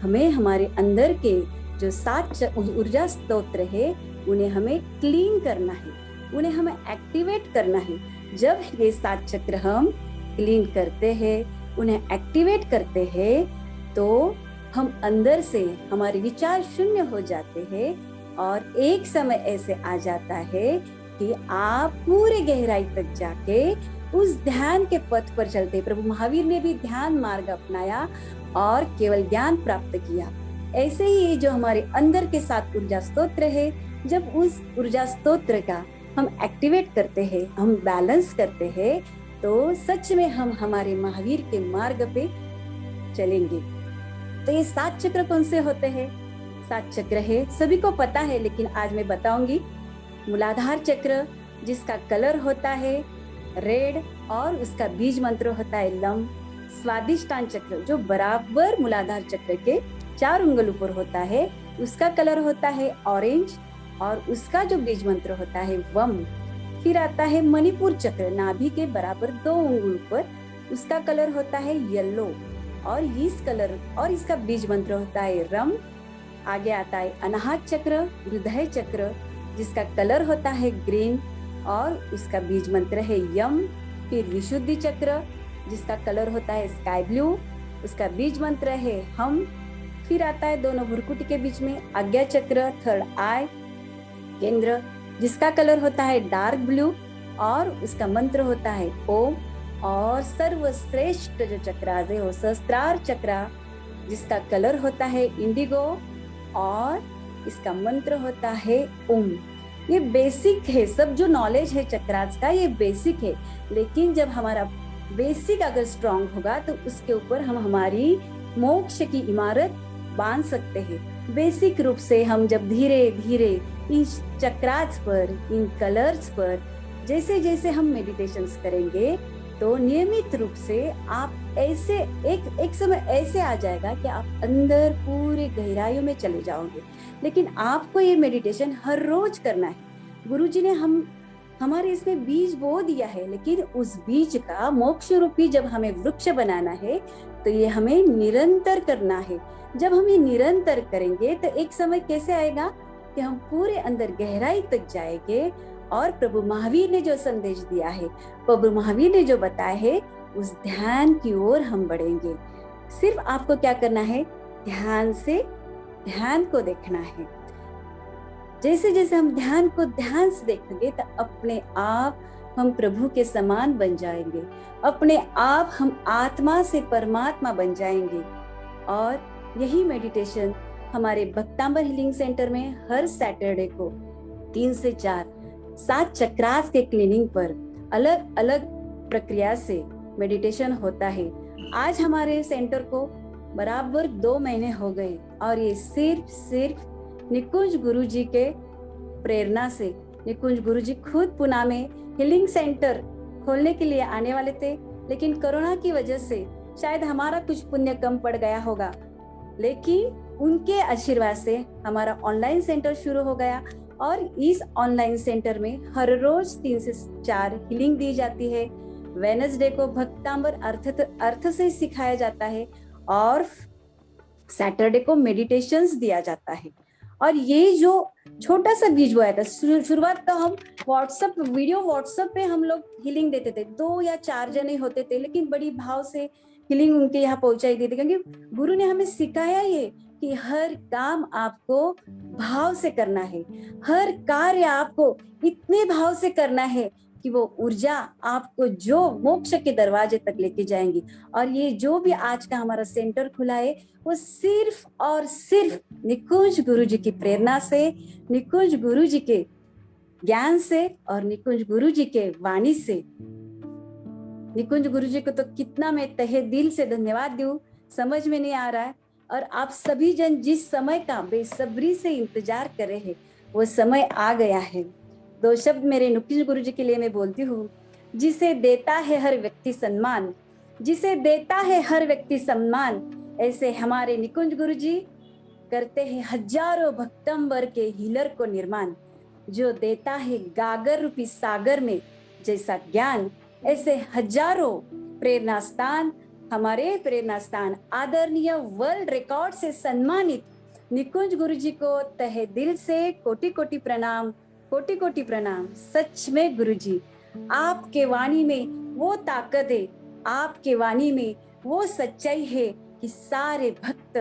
हमें हमारे अंदर के जो 7 ऊर्जा स्तोत्र है, उन्हें हमें क्लीन करना है, उन्हें हमें एक्टिवेट करना है। जब ये 7 चक्र हम क्लीन करते हैं, उन्हें एक्टिवेट करते हैं, तो हम अंदर से हमारे विचार शून्य हो जाते हैं और एक समय ऐसे आ जाता है कि आप पूरे गहराई तक जाके उस ध्यान के पथ पर चलते। प्रभु महावीर ने भी ध्यान मार्ग अपनाया और केवल ज्ञान प्राप्त किया। ऐसे ही ये जो हमारे अंदर के 7 ऊर्जा स्तोत्र है, जब उस ऊर्जा स्तोत्र का हम एक्टिवेट करते हैं, हम बैलेंस करते हैं, तो सच में हम हमारे महावीर के मार्ग पे चलेंगे। तो ये 7 चक्र कौन से होते हैं? 7 चक्र है, सभी को पता है, लेकिन आज मैं बताऊंगी। मूलाधार चक्र, जिसका कलर होता है रेड और उसका बीज मंत्र होता है लम। स्वादिष्टान चक्र, जो बराबर मूलाधार चक्र के 4 उंगल ऊपर होता है, उसका कलर होता है ऑरेंज और उसका जो बीज मंत्र होता है वम। फिर आता है मणिपुर चक्र, नाभि के बराबर 2 उंगल ऊपर, उसका कलर होता है येलो और इसका बीज मंत्र होता है रम। आगे आता है अनाहत चक्र, हृदय चक्र, जिसका कलर होता है ग्रीन और उसका बीज मंत्र है यम। फिर विशुद्धि चक्र, जिसका कलर होता है स्काई ब्लू, उसका बीज मंत्र है हम। फिर आता है दोनों भ्रुकुटी के बीच में आज्ञा चक्र, थर्ड आई केंद्र, जिसका कलर होता है डार्क ब्लू और उसका मंत्र होता है ओम। और सर्वश्रेष्ठ जो चक्रास है वो सहस्त्रार चक्र, जिसका कलर होता है इंडिगो और इसका मंत्र होता है ओम। ये बेसिक है, सब जो नॉलेज है चक्रास का ये बेसिक है, लेकिन जब हमारा बेसिक अगर स्ट्रांग होगा तो उसके ऊपर हम हमारी मोक्ष की इमारत बांध सकते हैं। बेसिक रूप से हम जब धीरे धीरे इन चक्रास पर, इन कलर्स पर जैसे जैसे हम मेडिटेशंस करेंगे, तो नियमित रूप से आप ऐसे एक समय ऐसे आ जाएगा कि आप अंदर पूरे गहराइयों में चले जाओगे। लेकिन आपको ये मेडिटेशन हर रोज करना है। गुरुजी ने हमारे इसमें बीज बो दिया है, लेकिन उस बीज का मोक्ष रूपी जब हमें वृक्ष बनाना है तो ये हमें निरंतर करना है। जब हम ये निरंतर करेंगे तो एक समय कैसे आएगा कि हम पूरे अंदर गहराई तक जाएंगे और प्रभु महावीर ने जो संदेश दिया है, प्रभु महावीर ने जो बताया है, उस ध्यान की ओर हम बढ़ेंगे। सिर्फ आपको क्या करना है, ध्यान को देखना है। जैसे जैसे हम ध्यान को ध्यान से देखेंगे तो अपने आप हम प्रभु के समान बन जाएंगे, अपने आप हम आत्मा से परमात्मा बन जाएंगे। और यही मेडिटेशन हमारे भक्तांबर हीलिंग सेंटर में हर सैटरडे को 3 से 4 7 चक्रास के क्लीनिंग पर अलग अलग प्रक्रिया से मेडिटेशन होता है। आज हमारे सेंटर को बराबर 2 महीने हो गए और ये सिर्फ निकुंज गुरुजी के प्रेरणा से। निकुंज गुरुजी खुद पुणे में हीलिंग सेंटर खोलने के लिए आने वाले थे, लेकिन कोरोना की वजह से शायद हमारा कुछ पुण्य कम पड़ गया होगा, लेकिन उनके आशीर्वाद से हमारा ऑनलाइन सेंटर शुरू हो गया। और इस ऑनलाइन सेंटर में हर रोज 3 से 4 हीलिंग दी जाती है। वेडनेसडे को भक्तांबर अर्थ से सिखाया जाता है और सैटरडे को मेडिटेशंस दिया जाता है। और ये जो छोटा सा बीज बोया था, शुरुआत तो हम व्हाट्सएप पे हम लोग हीलिंग देते थे, 2 या 4 जने होते थे, लेकिन बड़ी भाव से हीलिंग उनके यहाँ पहुंचाई देते, क्योंकि गुरु ने हमें सिखाया ये कि हर काम आपको भाव से करना है, हर कार्य आपको इतने भाव से करना है कि वो ऊर्जा आपको जो मोक्ष के दरवाजे तक लेके जाएंगी। और ये जो भी आज का हमारा सेंटर खुला है वो सिर्फ और सिर्फ निकुंज गुरुजी की प्रेरणा से, निकुंज गुरुजी के ज्ञान से और निकुंज गुरुजी के वाणी से। निकुंज गुरुजी को तो कितना मैं तहे दिल से धन्यवाद दूं, समझ में नहीं आ रहा है। और आप सभी जन जिस समय का बेसब्री से इंतजार कर रहे हैं, वो समय आ गया है। 2 शब्द मेरे निकुंज गुरुजी के लिए मैं बोलती हूँ। जिसे देता है हर व्यक्ति सम्मान, जिसे देता है हर व्यक्ति सम्मान, ऐसे हमारे निकुंज गुरुजी करते हैं हजारों भक्तंबर के हीलर को निर्माण। जो देता है गागर रूपी सागर में जैसा ज्ञान, ऐसे हजारों प्रेरणा स्थान, हमारे प्रेरणा स्थान आदरणीय वर्ल्ड रिकॉर्ड से सम्मानित निकुंज गुरुजी को तहे दिल से कोटि कोटि प्रणाम, कोटि कोटि प्रणाम। सच में गुरुजी, आपके वाणी में वो ताकत है, आपके वाणी में वो सच्चाई है कि सारे भक्त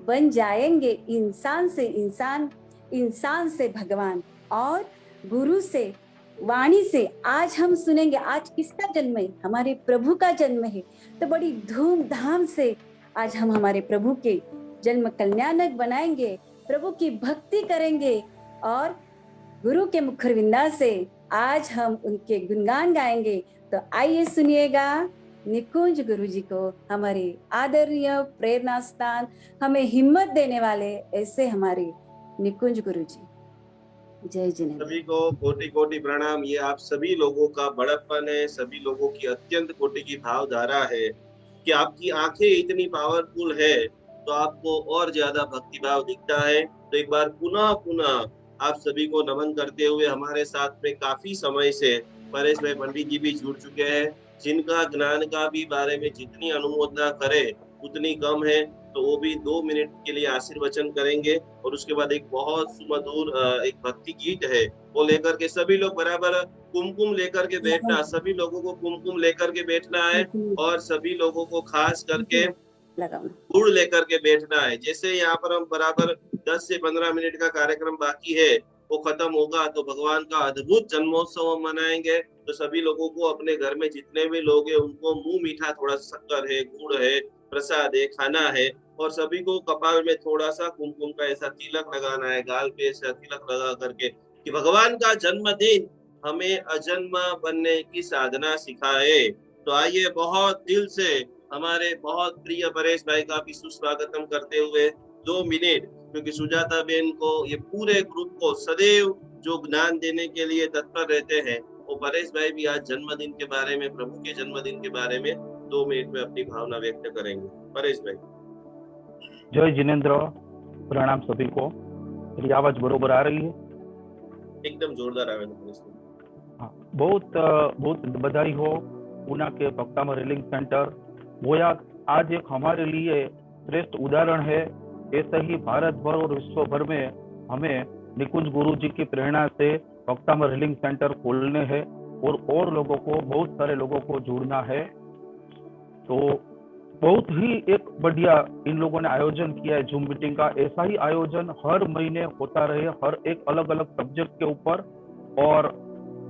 बन जाएंगे इंसान से इंसान, इंसान से भगवान। और गुरु से, वाणी से आज हम सुनेंगे आज किसका जन्म है, हमारे प्रभु का जन्म है। तो बड़ी धूमधाम से आज हम हमारे प्रभु के जन्म कल्याणक बनाएंगे, प्रभु की भक्ति करेंगे और गुरु के मुखरविंदा से आज हम उनके गुणगान गाएंगे। तो आइए सुनिएगा निकुंज गुरु जी को, हमारे आदरणीय प्रेरणा स्थान, हमें हिम्मत देने वाले ऐसे हमारे निकुंज गुरु जी। जय जिनेंद्र। सभी को कोटि कोटि प्रणाम। ये आप सभी लोगों का बड़प्पन है, सभी लोगों की अत्यंत कोटि की भावधारा है कि आपकी आंखें इतनी पावरफुल है तो आपको और ज्यादा भक्तिभाव दिखता है। तो एक बार पुनः आप सभी को नमन करते हुए हमारे साथ में काफी समय से परेश भाई पंडित जी भी जुड़ चुके हैं, जिनका ज्ञान का भी बारे में जितनी अनुमोदना करे उतनी कम है। तो वो भी 2 मिनट के लिए आशीर्वचन करेंगे और उसके बाद एक बहुत सुमधुर एक भक्ति गीत है वो लेकर के सभी लोग बराबर कुमकुम लेकर के बैठना, सभी लोगों को कुमकुम लेकर के बैठना है और सभी लोगों को खास करके गुड़ लेकर के बैठना है। जैसे यहाँ पर हम बराबर 10 से 15 मिनट का कार्यक्रम बाकी है, वो खत्म होगा तो भगवान का अद्भुत जन्मोत्सव हम मनाएंगे। तो सभी लोगों को अपने घर में जितने भी लोग हैं उनको मुंह मीठा, थोड़ा शक्कर है, गुड़ है, प्रसाद है, खाना है और सभी को कपाल में थोड़ा सा कुमकुम का ऐसा तिलक लगाना है, गाल पे ऐसा तिलक लगा करके कि भगवान का जन्मदिन हमें अजन्मा बनने की साधना सिखाए। तो आइए बहुत दिल से हमारे बहुत प्रिय परेश भाई का भी सुस्वागतम करते हुए 2 मिनट, क्योंकि सुजाता बेन को ये पूरे ग्रुप को सदैव जो ज्ञान देने के लिए तत्पर रहते हैं, वो परेश भाई भी आज जन्मदिन के बारे में, प्रभु के जन्मदिन के बारे में 2 मिनट में अपनी भावना व्यक्त करेंगे। परेश भाई। जय जिनेंद्र, प्रणाम सभी को। मेरी आवाज बरोबर आ रही है? एकदम जोरदार आवाज। बहुत बधाई हो पूना के भक्तामर हीलिंग सेंटर। वो आज एक हमारे लिए श्रेष्ठ उदाहरण है। ऐसे ही भारत भर और विश्व भर में हमें निकुंज गुरु जी की प्रेरणा से भक्तामर हीलिंग सेंटर खोलने हैं और लोगों को, बहुत सारे लोगों को जोड़ना है। तो बहुत ही एक बढ़िया इन लोगों ने आयोजन किया है जूम मीटिंग का। ऐसा ही आयोजन हर महीने होता रहे, हर एक अलग अलग सब्जेक्ट के ऊपर। और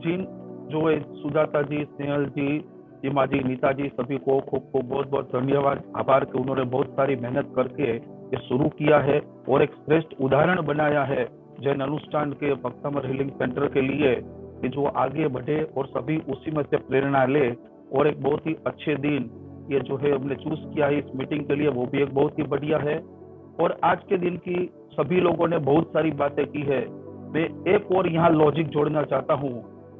जिन जो है सुजाता जी, स्नेहल जी, सीमा जी, नीता जी, सभी को खूब बहुत बहुत धन्यवाद, आभार कि उन्होंने बहुत सारी मेहनत करके ये शुरू किया है और एक श्रेष्ठ उदाहरण बनाया है जैन अनुष्ठान के भक्तामर हीलिंग सेंटर के लिए कि जो आगे बढ़े और सभी उसी में से प्रेरणा ले। और एक बहुत ही अच्छे दिन ये जो है हमने चूज किया है इस मीटिंग के लिए, वो भी एक बहुत ही बढ़िया है। और आज के दिन की सभी लोगों ने बहुत सारी बातें की है। मैं एक और यहाँ लॉजिक जोड़ना चाहता हूँ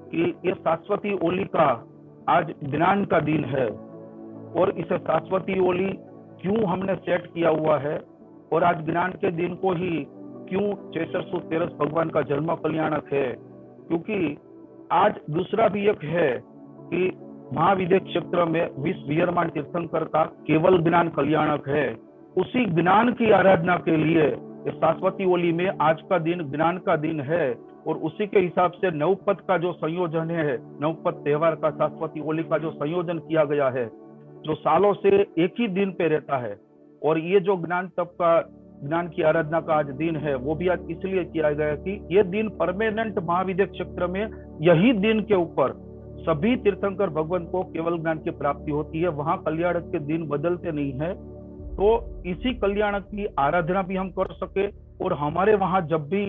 कि ये शाश्वती ओली का आज ज्ञान का दिन है और इसे शाश्वती ओली क्यों हमने सेट किया हुआ है और आज ज्ञान के दिन को ही क्यों 613 भगवान का जन्म कल्याणक है, क्योंकि आज दूसरा भी एक है कि महाविद्य क्षेत्र में विश्व वियरमान तीर्थंकर का केवल ज्ञान कल्याणक है। उसी ज्ञान की आराधना के लिए शाश्वती ओली में आज का दिन ज्ञान का दिन है और उसी के हिसाब से नवपद का जो संयोजन है, नवपद त्योहार का शाश्वती ओली का जो संयोजन किया गया है, जो सालों से एक ही दिन पे रहता है। और ये जो ज्ञान तप का, ज्ञान की आराधना का आज दिन है, वो भी आज इसलिए किया गया कि ये दिन परमानेंट महाविद्य क्षेत्र में यही दिन के ऊपर सभी तीर्थंकर भगवान को केवल ज्ञान की प्राप्ति होती है। वहां कल्याणक के दिन बदलते नहीं है। तो इसी कल्याणक की आराधना भी हम कर सके और हमारे वहां जब भी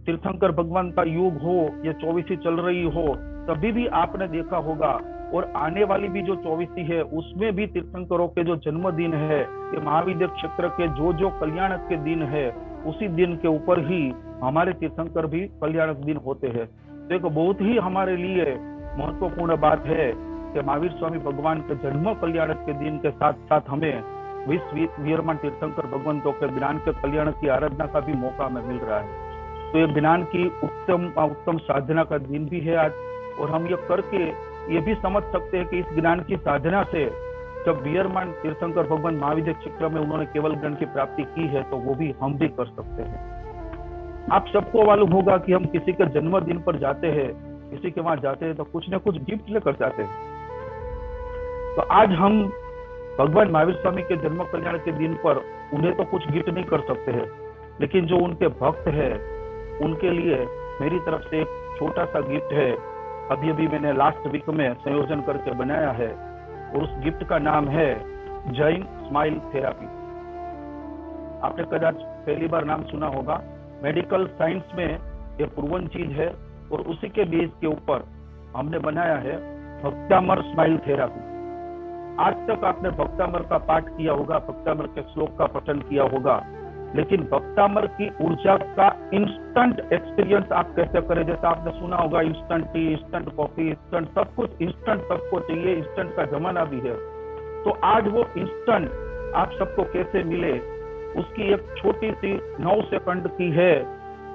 तीर्थंकर भगवान का युग हो, ये 24वीं चल रही हो, तभी भी आपने देखा होगा और आने वाली भी जो 24वीं है उसमें भी तीर्थंकरों के जो जन्मदिन है, ये महाविद्य क्षेत्र के जो कल्याणक के दिन है, उसी दिन के ऊपर ही हमारे तीर्थंकर भी कल्याणक दिन होते हैं। तो एक बहुत ही हमारे लिए महत्वपूर्ण बात है कि महावीर स्वामी भगवान के जन्म कल्याणक के दिन के साथ साथ हमें विश्व वियरमान तीर्थंकर भगवंतों के ज्ञान के कल्याण की आराधना का भी मौका हमें मिल रहा है। तो ये ज्ञान की उत्तम साधना का दिन भी है आज। और हम ये करके ये भी समझ सकते हैं कि इस ज्ञान की साधना से जब वियरमान तीर्थंकर भगवान महाविद्य क्षेत्र में उन्होंने केवल ज्ञान की प्राप्ति की है, तो वो भी हम भी कर सकते हैं। आप सबको मालूम होगा कि हम किसी के जन्मदिन पर जाते हैं, किसी के वहां जाते हैं तो कुछ न कुछ गिफ्ट लेकर जाते हैं। तो आज हम भगवान महावीर स्वामी के जन्म कल्याण के दिन पर उन्हें तो कुछ गिफ्ट नहीं कर सकते हैं, लेकिन जो उनके भक्त है उनके लिए मेरी तरफ से एक छोटा सा गिफ्ट है। अभी मैंने लास्ट वीक में संयोजन करके बनाया है और उस गिफ्ट का नाम है जैन स्माइल थेरापी। आपने कदाच पहली बार नाम सुना होगा। मेडिकल साइंस में ये प्रूवन चीज है और उसी के बेस के ऊपर हमने बनाया है भक्तामर स्माइल थेरापी। आज तक आपने भक्तामर का पाठ किया होगा, भक्तामर के श्लोक का पठन किया होगा, लेकिन भक्तामर की ऊर्जा का इंस्टेंट एक्सपीरियंस आप कैसे करें। जैसा आपने सुना होगा instant T, instant coffee, instant सब कुछ इंस्टेंट सबको चाहिए, इंस्टेंट का जमाना भी है। तो आज वो इंस्टेंट आप सबको कैसे मिले, उसकी एक छोटी सी 9 सेकंड की है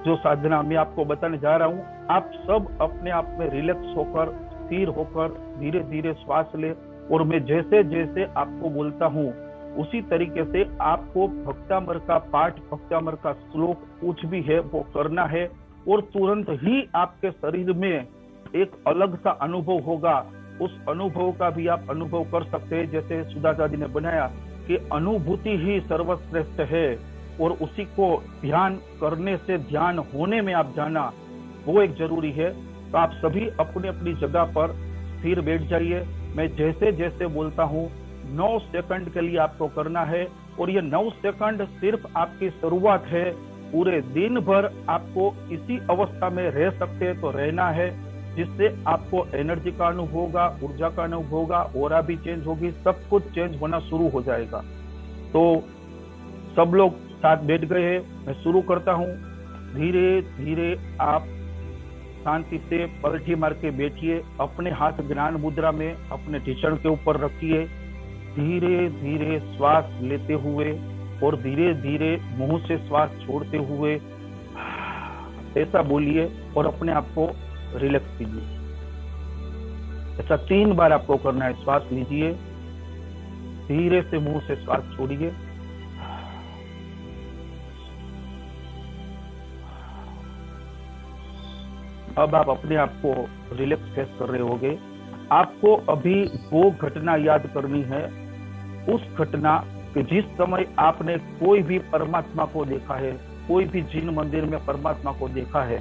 जो साधना मैं आपको बताने जा रहा हूँ। आप सब अपने आप में रिलैक्स होकर, स्थिर होकर धीरे धीरे श्वास ले, और मैं जैसे जैसे आपको बोलता हूँ उसी तरीके से आपको भक्तामर का पाठ, भक्तामर का श्लोक कुछ भी है वो करना है, और तुरंत ही आपके शरीर में एक अलग सा अनुभव होगा। उस अनुभव का भी आप अनुभव कर सकते हैं, जैसे सुधाजा जी ने बनाया कि अनुभूति ही सर्वश्रेष्ठ है, और उसी को ध्यान करने से ध्यान होने में आप जाना वो एक जरूरी है। तो आप सभी अपनी अपनी जगह पर स्थिर बैठ जाइए। मैं जैसे जैसे बोलता हूँ 9 सेकंड के लिए आपको करना है, और ये 9 सेकंड सिर्फ आपकी शुरुआत है। पूरे दिन भर आपको इसी अवस्था में रह सकते हैं तो रहना है, जिससे आपको एनर्जी का अनुभव होगा, ऊर्जा का अनुभव होगा, ऑरा भी चेंज होगी, सब कुछ चेंज होना शुरू हो जाएगा। तो सब लोग साथ बैठ गए हैं, मैं शुरू करता हूँ। धीरे धीरे आप शांति से पलटी मार के बैठिए, अपने हाथ ज्ञान मुद्रा में अपने ढिचण के ऊपर रखिए। धीरे धीरे श्वास लेते हुए और धीरे धीरे मुंह से श्वास छोड़ते हुए ऐसा बोलिए, और अपने आप को रिलैक्स कीजिए। ऐसा 3 बार आपको करना है। श्वास लीजिए, धीरे से मुंह से श्वास छोड़िए, अब आप अपने आप को रिलैक्स फेस कर रहे होंगे। आपको अभी वो घटना याद करनी है, उस घटना कि जिस समय आपने कोई भी परमात्मा को देखा है, कोई भी जिन मंदिर में परमात्मा को देखा है,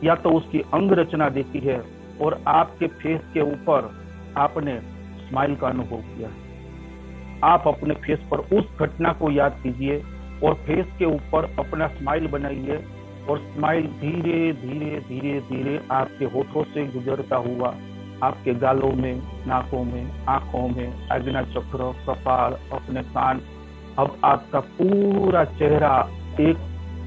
या तो उसकी अंग रचना देखी है, और आपके फेस के ऊपर आपने स्माइल का अनुभव किया है। आप अपने फेस पर उस घटना को याद कीजिए और फेस के ऊपर अपना स्माइल बनाइए, और स्माइल धीरे धीरे धीरे धीरे आपके होठों से गुजरता हुआ आपके गालों में, नाकों में, आंखों में, आज्ञा चक्र, कपाल, अपने कान, अब आपका पूरा चेहरा एक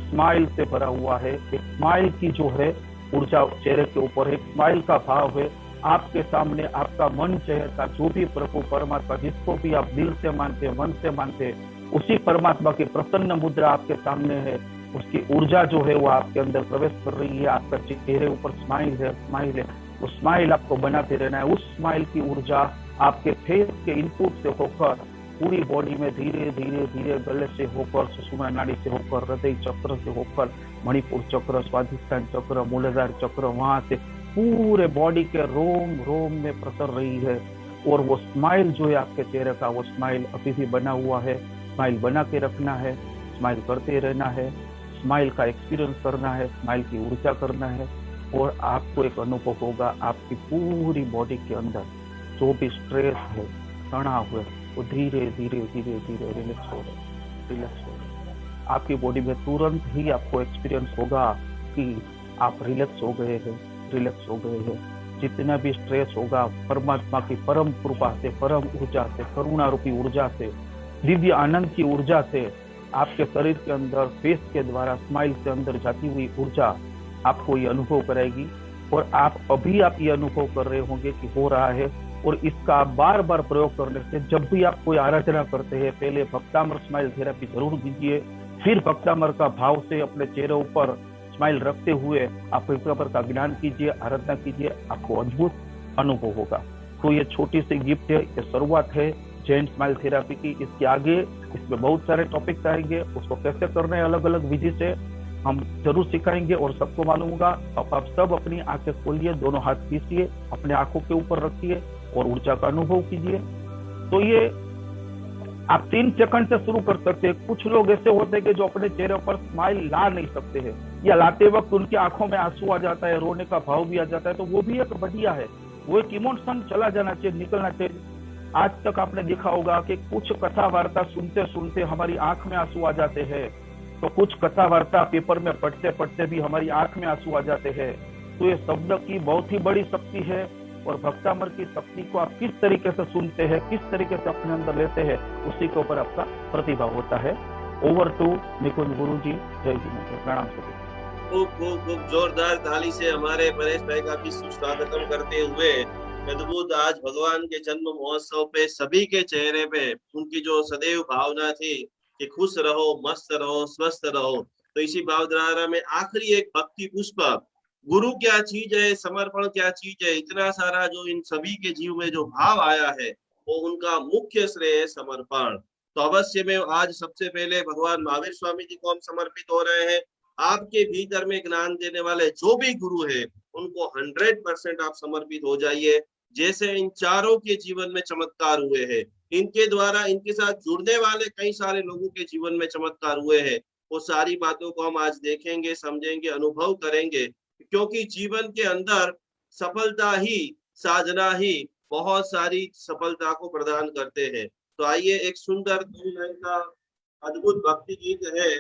स्माइल से भरा हुआ है। एक स्माइल की जो है ऊर्जा चेहरे के ऊपर है, एक स्माइल का भाव है। आपके सामने आपका मन चेहरा, जो भी प्रभु परमात्मा जिसको भी आप दिल से मानते हैं, मन से मानते हैं, उसी परमात्मा की प्रसन्न मुद्रा आपके सामने है। उसकी ऊर्जा जो है वो आपके अंदर प्रवेश कर रही है। आपका चेहरे ऊपर स्माइल है, स्माइल है। वो स्माइल आपको बनाते रहना है। उस स्माइल की ऊर्जा आपके फेस के इनपुट से होकर पूरी बॉडी में धीरे धीरे धीरे गले से होकर, सुषुम्ना नाड़ी से होकर, हृदय चक्र से होकर, मणिपुर चक्र, स्वाधिष्ठान चक्र, मूलाधार चक्र, वहां से पूरे बॉडी के रोम रोम में प्रसर रही है। और वो स्माइल जो है आपके चेहरे का, वो स्माइल अभी भी बना हुआ है। स्माइल बना के रखना है, स्माइल करते रहना है, स्माइल का एक्सपीरियंस करना है, स्माइल की ऊर्जा करना है, और आपको एक अनुभव होगा आपकी पूरी बॉडी के अंदर जो भी स्ट्रेस है, तनाव है, वो धीरे धीरे धीरे धीरे रिलैक्स हो रहा है, रिलैक्स हो रहा है। आपकी बॉडी में तुरंत ही आपको एक्सपीरियंस होगा कि आप रिलैक्स हो गए हैं, रिलैक्स हो गए हैं। जितना भी स्ट्रेस होगा परमात्मा की परम कृपा से, परम ऊर्जा से, करुणा रूपी ऊर्जा से, दिव्य आनंद की ऊर्जा से आपके शरीर के अंदर फेस के द्वारा स्माइल से अंदर जाती हुई ऊर्जा आपको ये अनुभव कराएगी। और आप ये अनुभव कर रहे होंगे कि हो रहा है। और इसका बार बार प्रयोग करने से जब भी आप कोई आराधना करते हैं, पहले भक्तामर स्माइल थेरेपी जरूर दीजिए, फिर भक्तामर का भाव से अपने चेहरे ऊपर स्माइल रखते हुए आप भक्तामर का ज्ञान कीजिए, आराधना कीजिए, आपको अद्भुत अनुभव होगा। तो ये छोटी सी गिफ्ट है, ये शुरुआत है जैन स्माइल थेरेपी की। इसके आगे इसमें बहुत सारे टॉपिक्स आएंगे, उसको कैसे करना है अलग अलग विधि से हम जरूर सिखाएंगे और सबको मालूम होगा। अब आप सब अपनी आंखें खोलिए, दोनों हाथ खींचिए, अपने आंखों के ऊपर रखिए और ऊर्जा का अनुभव कीजिए। तो ये आप 3 सेकंड से शुरू कर सकते हैं। कुछ लोग ऐसे होते हैं कि जो अपने चेहरे पर स्माइल ला नहीं सकते हैं, या लाते वक्त उनकी आंखों में आंसू आ जाता है, रोने का भाव भी आ जाता है, तो वो भी एक बढ़िया है। वो एक इमोशन चला जाना चाहिए, निकलना चाहिए। आज तक आपने देखा होगा कि कुछ कथा वार्ता सुनते सुनते हमारी आंख में आंसू आ जाते हैं, तो कुछ कथा वार्ता पेपर में पढ़ते पढ़ते भी हमारी आंख में आंसू आ जाते हैं। तो ये शब्द की बहुत ही बड़ी शक्ति है, और भक्तामृत की शक्ति को आप किस तरीके से सुनते हैं, किस तरीके से अपने अंदर लेते हैं, उसी के ऊपर आपका प्रतिभाव होता है। ओवर टू निकुंज गुरु जी। जय जी, प्रणाम सभी। खूब खूब खूब जोरदार ताली से हमारे परेश भाई का भी सुस्वागतम करते हुए अद्भुत आज भगवान के जन्म महोत्सव पे सभी के चेहरे पे उनकी जो सदैव भावना थी कि खुश रहो, मस्त रहो, स्वस्थ रहो, तो इसी भावधारा में आखिरी एक भक्ति पुष्प, गुरु क्या चीज है, समर्पण क्या चीज है, इतना सारा जो इन सभी के जीव में जो भाव आया है वो उनका मुख्य श्रेय है समर्पण। तो अवश्य में आज सबसे पहले भगवान महावीर स्वामी जी को हम समर्पित हो रहे हैं। आपके भीतर में ज्ञान देने वाले जो भी गुरु है उनको 100% आप समर्पित हो जाइए। जैसे इन चारों के जीवन में चमत्कार हुए हैं, इनके द्वारा इनके साथ जुड़ने वाले कई सारे लोगों के जीवन में चमत्कार हुए हैं, वो सारी बातों को हम आज देखेंगे, समझेंगे, अनुभव करेंगे, क्योंकि जीवन के अंदर सफलता ही, साधना ही बहुत सारी सफलता को प्रदान करते हैं। तो आइए एक सुंदर 2 लाइन का अद्भुत भक्ति गीत है।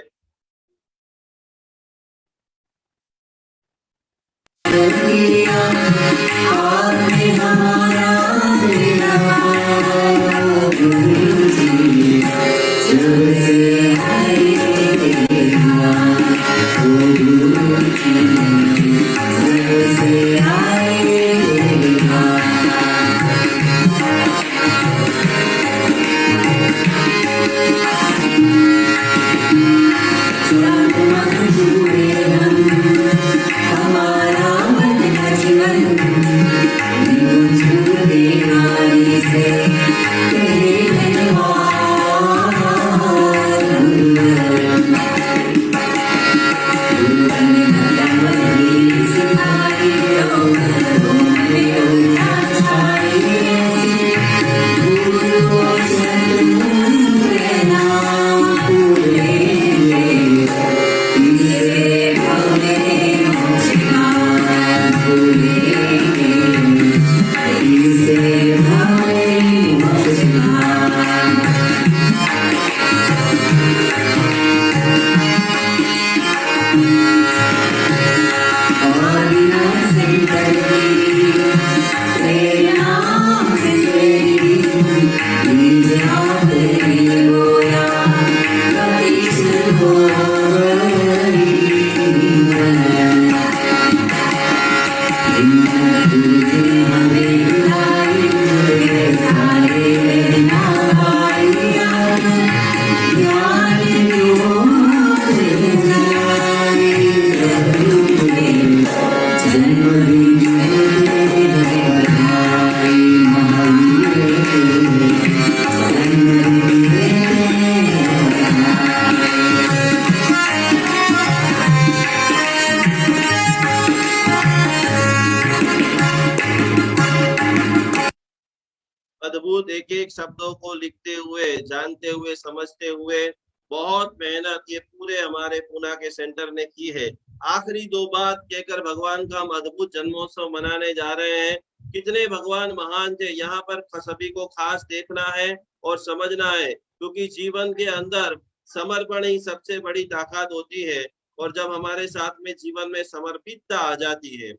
अद्भुत एक एक शब्दों को लिखते हुए, जानते हुए, समझते हुए बहुत मेहनत ये पूरे हमारे पूना के सेंटर ने की है। आखिरी 2 बात कहकर भगवान का हम अद्भुत जन्मोत्सव मनाने जा रहे हैं। कितने भगवान महान थे, यहाँ पर सभी को खास देखना है और समझना है, क्योंकि जीवन के अंदर समर्पण ही सबसे बड़ी ताकत होती है। और जब हमारे साथ में जीवन में समर्पितता आ जाती है,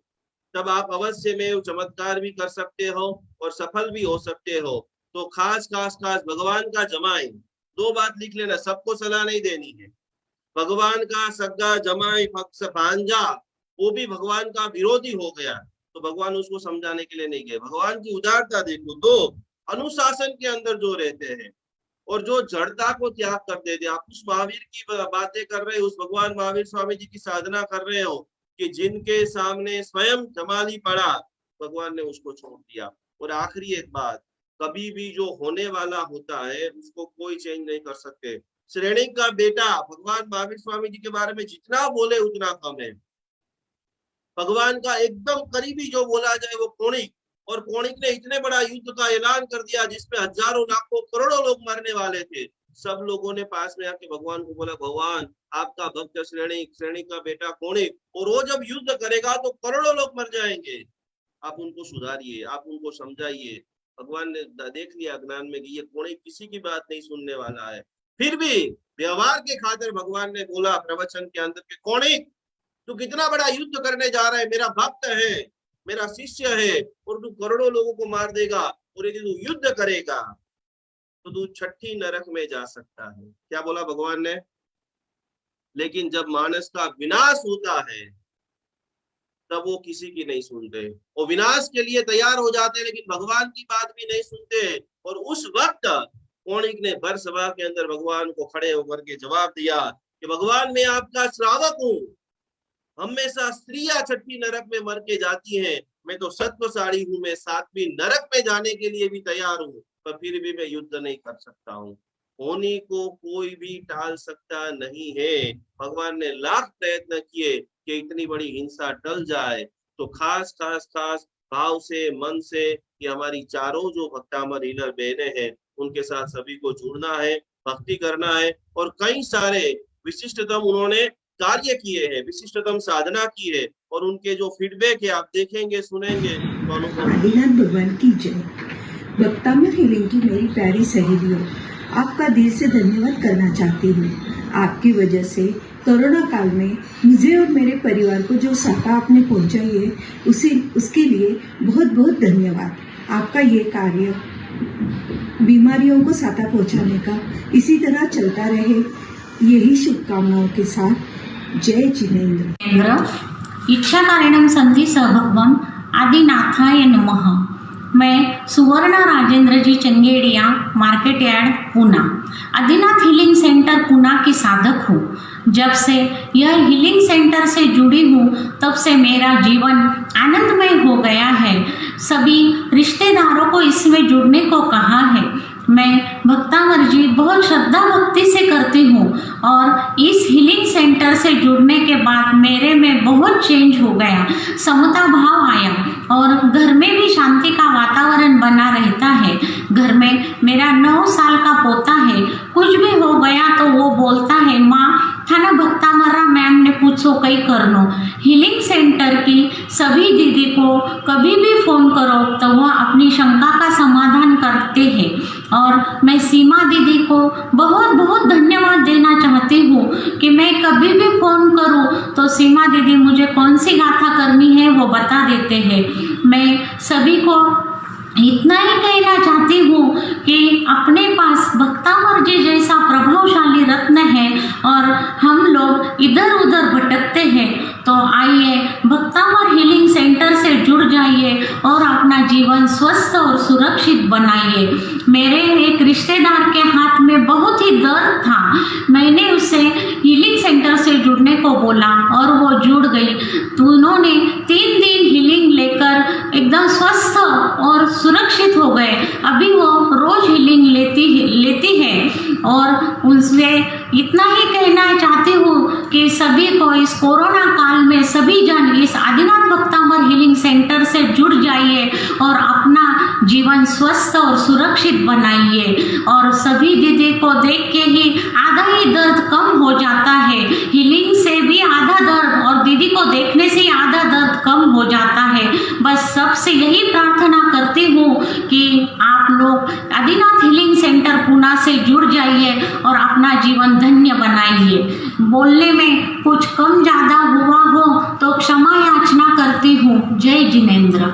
तब आप अवश्य में चमत्कार भी कर सकते हो और सफल भी हो सकते हो। तो खास भगवान का जमाई, 2 बात लिख लेना, सबको सलाह नहीं देनी है। भगवान का सगा जमाई भक्त भांजा, वो भी भगवान का विरोधी हो गया, तो भगवान उसको समझाने के लिए नहीं गए। भगवान की उदारता देखो, 2 अनुशासन के अंदर जो रहते हैं और जो जड़ता को त्याग कर देते। आप उस महावीर की बातें कर रहे हो, उस भगवान महावीर स्वामी जी की साधना कर रहे हो कि जिनके सामने स्वयं जमाली पड़ा, भगवान ने उसको छोड़ दिया। और आखिरी एक बात, कभी भी जो होने वाला होता है उसको कोई चेंज नहीं कर सकते। श्रेणी का बेटा भगवान महावीर स्वामी जी के बारे में जितना बोले उतना कम है। भगवान का एकदम करीबी जो बोला जाए वो कोणिक, और कोणिक ने इतने बड़ा युद्ध का ऐलान कर दिया जिसमें हजारों लाखों करोड़ों लोग मरने वाले थे। सब लोगों ने पास में आके भगवान को बोला, भगवान आपका भक्त श्रेणी का बेटा कोणिक, और वो जब युद्ध करेगा तो करोड़ों लोग मर जाएंगे, आप उनको सुधारिए, आप उनको समझाइए। भगवान ने देख लिया ज्ञान में कि ये कोई किसी की बात नहीं सुनने वाला है, फिर भी व्यवहार के खातिर भगवान ने बोला प्रवचन के अंदर के कौणिक, तू कितना बड़ा युद्ध करने जा रहा है, मेरा भक्त है, मेरा शिष्य है, और तू करोड़ों लोगों को मार देगा, और यदि तू युद्ध करेगा तो तू छठी नरक में जा सकता है। क्या बोला भगवान ने? लेकिन जब मानस का विनाश होता है तब वो किसी की नहीं सुनते, वो विनाश के लिए तैयार हो जाते हैं, लेकिन भगवान की बात भी नहीं सुनते। और उस वक्त कौणिक ने भर सभा के अंदर भगवान को खड़े होकर के जवाब दिया कि भगवान मैं आपका श्रावक हूँ, हमेशा स्त्रियां छठी नरक में मर के जाती हैं, मैं तो सत्वशाली हूँ, मैं सातवीं नरक में जाने के लिए भी तैयार हूँ, पर फिर भी मैं युद्ध नहीं कर सकता हूँ। होनी को कोई भी टाल सकता नहीं है। भगवान ने लाख प्रयत्न किए कि इतनी बड़ी हिंसा टल जाए, तो खास भाव से, मन से, कि हमारी चारों जो भक्तामर हीलर बहनें हैं उनके साथ सभी को जुड़ना है, भक्ति करना है। और कई सारे विशिष्टतम उन्होंने कार्य किए हैं, विशिष्टतम साधना की है, और उनके जो फीडबैक है आप देखेंगे, सुनेंगे तो अनुभव। आदिनाथ भगवान की जय। भक्तामर हीलिंग की मेरी प्यारी सहेलियों, आपका दिल से धन्यवाद करना चाहती हूँ। आपकी वजह से कोरोना काल में मुझे और मेरे परिवार को जो सहायता आपने पहुंचाई है उसके लिए बहुत बहुत धन्यवाद। आपका ये कार्य बीमारियों को सहायता पहुंचाने का इसी तरह चलता रहे, यही शुभकामनाओं के साथ जय जिनेन्द्र। इच्छा कारणम संधि सभगवम आदिनाथाय नमः। मैं Suvarna Rajendra ji Changedia, market yard, Poona, Adinath healing centre Poona की साधक हूँ। जब से यह हीलिंग सेंटर से जुड़ी हूँ तब से मेरा जीवन आनंदमय हो गया है। सभी रिश्तेदारों को इसमें जुड़ने को कहा है। मैं भक्तामर जी बहुत श्रद्धा भक्ति से करती हूँ और इस हीलिंग सेंटर से जुड़ने के बाद मेरे में बहुत चेंज हो गया, समता भाव आया और घर में भी शांति का वातावरण बना रहता है। घर में मेरा 9 साल का पोता है, कुछ भी हो गया तो वो बोलता है, माँ थाना भक्तामरा मैम ने पूछो कई करनो। हीलिंग सेंटर की सभी दीदी को कभी भी फोन करो तो वह अपनी शंका का समाधान करते हैं। और मैं सीमा दीदी को बहुत बहुत धन्यवाद देना चाहती हूँ कि मैं कभी भी फोन करूँ तो सीमा दीदी मुझे कौन सी गाथा करनी है वो बता देते हैं। मैं सभी को इतना ही कहना चाहती हूँ कि अपने पास भक्तामर जी जैसा प्रभावशाली रत्न है और हम लोग इधर उधर भटकते हैं, तो आइए भक्तामर हीलिंग सेंटर से जुड़ जाइए और अपना जीवन स्वस्थ और सुरक्षित बनाइए। मेरे एक रिश्तेदार के हाथ में बहुत ही दर्द था, मैंने उसे हीलिंग सेंटर से जुड़ने को बोला और वो जुड़ गई। तो उन्होंने 3 दिन हीलिंग लेकर एकदम स्वस्थ और सुरक्षित हो गए। अभी वो रोज हीलिंग लेती है और उनसे इतना ही कहना चाहती हूँ कि सभी को इस कोरोना काल में सभी जन इस आदिनाथ भक्तामर हीलिंग सेंटर से जुड़ जाइए और अपना जीवन स्वस्थ और सुरक्षित बनाइए। और सभी दीदी को देख के ही आधा ही दर्द कम हो जाता है, हीलिंग से भी आधा दर्द और दीदी को देखने से आधा दर्द कम हो जाता है। बस सबसे यही प्रार्थना करती हूँ कि आप लोग आदिनाथ हीलिंग सेंटर पूना से जुड़ जाइए और अपना जीवन धन्य बनाइए। बोलने में कुछ कम ज्यादा हुआ हो तो क्षमा याचना करती हूँ। जय जिनेन्द्र।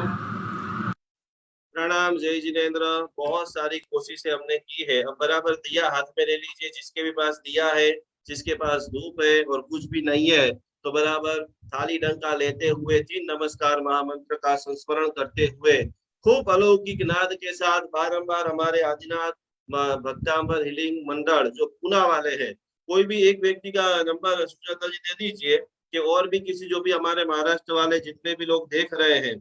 प्रणाम, जय जिनेन्द्र। बहुत सारी कोशिशें हमने की है, अब बराबर दिया हाथ में ले लीजिए। जिसके भी पास दिया है, जिसके पास धूप है और कुछ भी नहीं है तो बराबर थाली डंका लेते हुए 3 नमस्कार महामंत्र का संस्मरण करते हुए खूब अलौकिक नाद के साथ बारंबार हमारे आदिनाथ भक्तामर हीलिंग मंडल जो पूना वाले हैं, कोई भी एक व्यक्ति का नंबर सुजाता जी दे दीजिए कि और भी किसी जो भी हमारे महाराष्ट्र वाले जितने भी लोग देख रहे हैं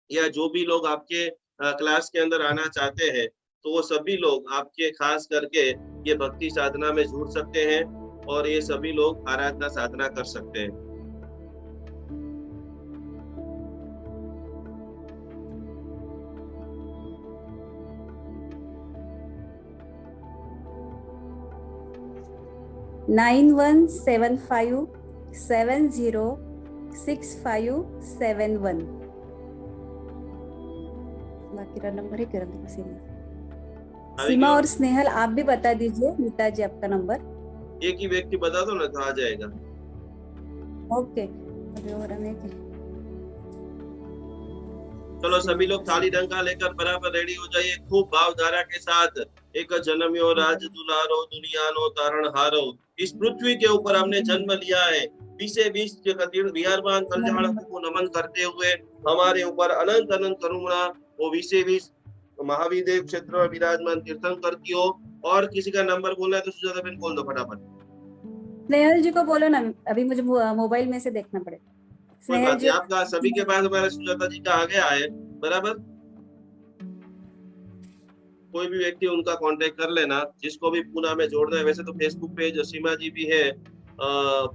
या जो भी लोग आपके क्लास के अंदर आना चाहते हैं तो वो सभी लोग आपके खास करके ये भक्ति साधना में जुड़ सकते हैं और ये सभी लोग आराधना साधना कर सकते हैं। नाइन 9175706571। बाकी का नंबर ही कर दो सीमा और स्नेहल, आप भी बता दीजिए नीता जी आपका नंबर। एक ही व्यक्ति बता दो ना तो आ जाएगा। ओके, अभी हो रहा है। चलो सभी लोग थाली डंका लेकर बराबर रेडी हो जाइए। खूब भावधारा के साथ एक जन्म्यो राज दुलारो दुनिया नो तारण हारो। इस पृथ्वी के ऊपर हमने जन्म लिया है। 20 के कदीर बिहारबान कल्याण को नमन करते हुए हमारे ऊपर अनंत अनंत करुणा वो 20 महावीर क्षेत्र में विराजमान तीर्थंकर की हो। और किसी का नंबर बोलना है तो सुजाता बहन बोल दो फटाफट। स्नेहल जी को बोलो ना, अभी मुझे मोबाइल में से देखना पड़ेगा। कोई बात नहीं, आपका सभी के पास हमारे सुजाता जी का आ गया है बराबर। कोई भी व्यक्ति उनका कांटेक्ट कर लेना जिसको भी पूना में जोड़ना है। वैसे तो फेसबुक पेज सीमा जी भी है,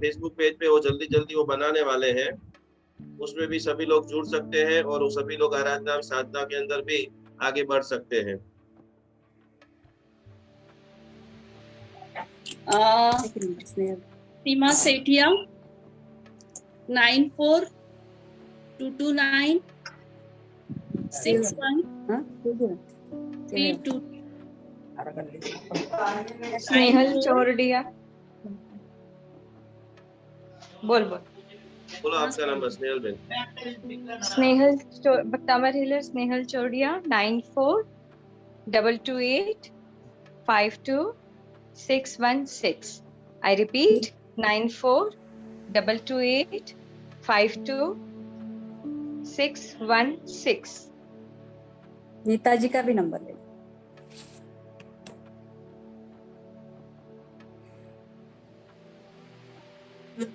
फेसबुक पेज पे वो जल्दी वो बनाने वाले हैं, उसमें भी सभी लोग जुड़ सकते हैं और वो सभी लोग आराधना साधना के अंदर भी आगे बढ़ सकते हैं। सीमा सेठिया 9422961323। स्नेहल चौरडिया, बोलो आपका नंबर स्नेहल बहन। Bhaktamar healer Snehal Chordia 9422852616। I repeat 9422852616। Nita ji का भी नंबर ले।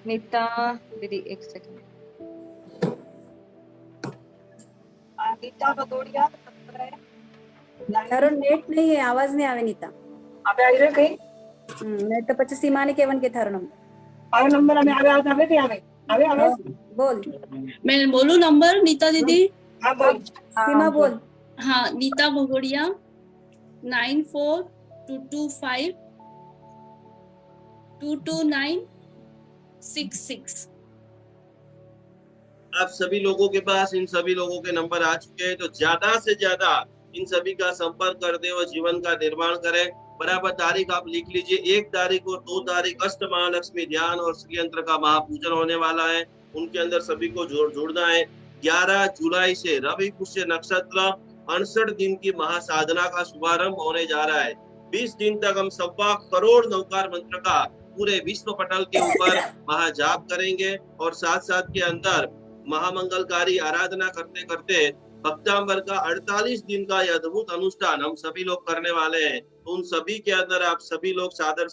नीता दीदी एक सेकंड। नीता भगोड़िया तारो नेट नहीं है, आवाज नहीं आवे नीता। अबे आई रे कहीं नेट तो पच्चीस सीमा ने केवन के थारो नंबर हमें आवे बोल। मैं बोलूं नंबर नीता दीदी? हाँ बोल। सीमा बोल। हाँ, नीता भगोड़िया 9422522966। आप सभी लोगों के पास इन सभी लोगों के नंबर आ चुके हैं, तो ज्यादा से ज्यादा इन सभी का संपर्क करते हुए जीवन का निर्माण करें। बराबर तारीख आप लिख लीजिए, 1 तारीख और 2 तारीख अष्ट महालक्ष्मी ध्यान और श्रीयंत्र का महापूजन होने वाला है। उनके अंदर सभी को जुड़ना है। 11 जुलाई से रवि पुष्य नक्षत्र 68 दिन की महासाधना का शुभारंभ होने जा रहा है। 20 दिन तक हम 1.25 करोड़ नवकार मंत्र का पूरे विश्व पटल के ऊपर महाजाप करेंगे और साथ साथ के अंदर महामंगलकारी आराधना करते करते भक्तांबर का 48 दिन का यह अद्भुत अनुष्ठान हम सभी लोग करने वाले हैं। तो उन सभी के अंदर आप सभी लोग सादर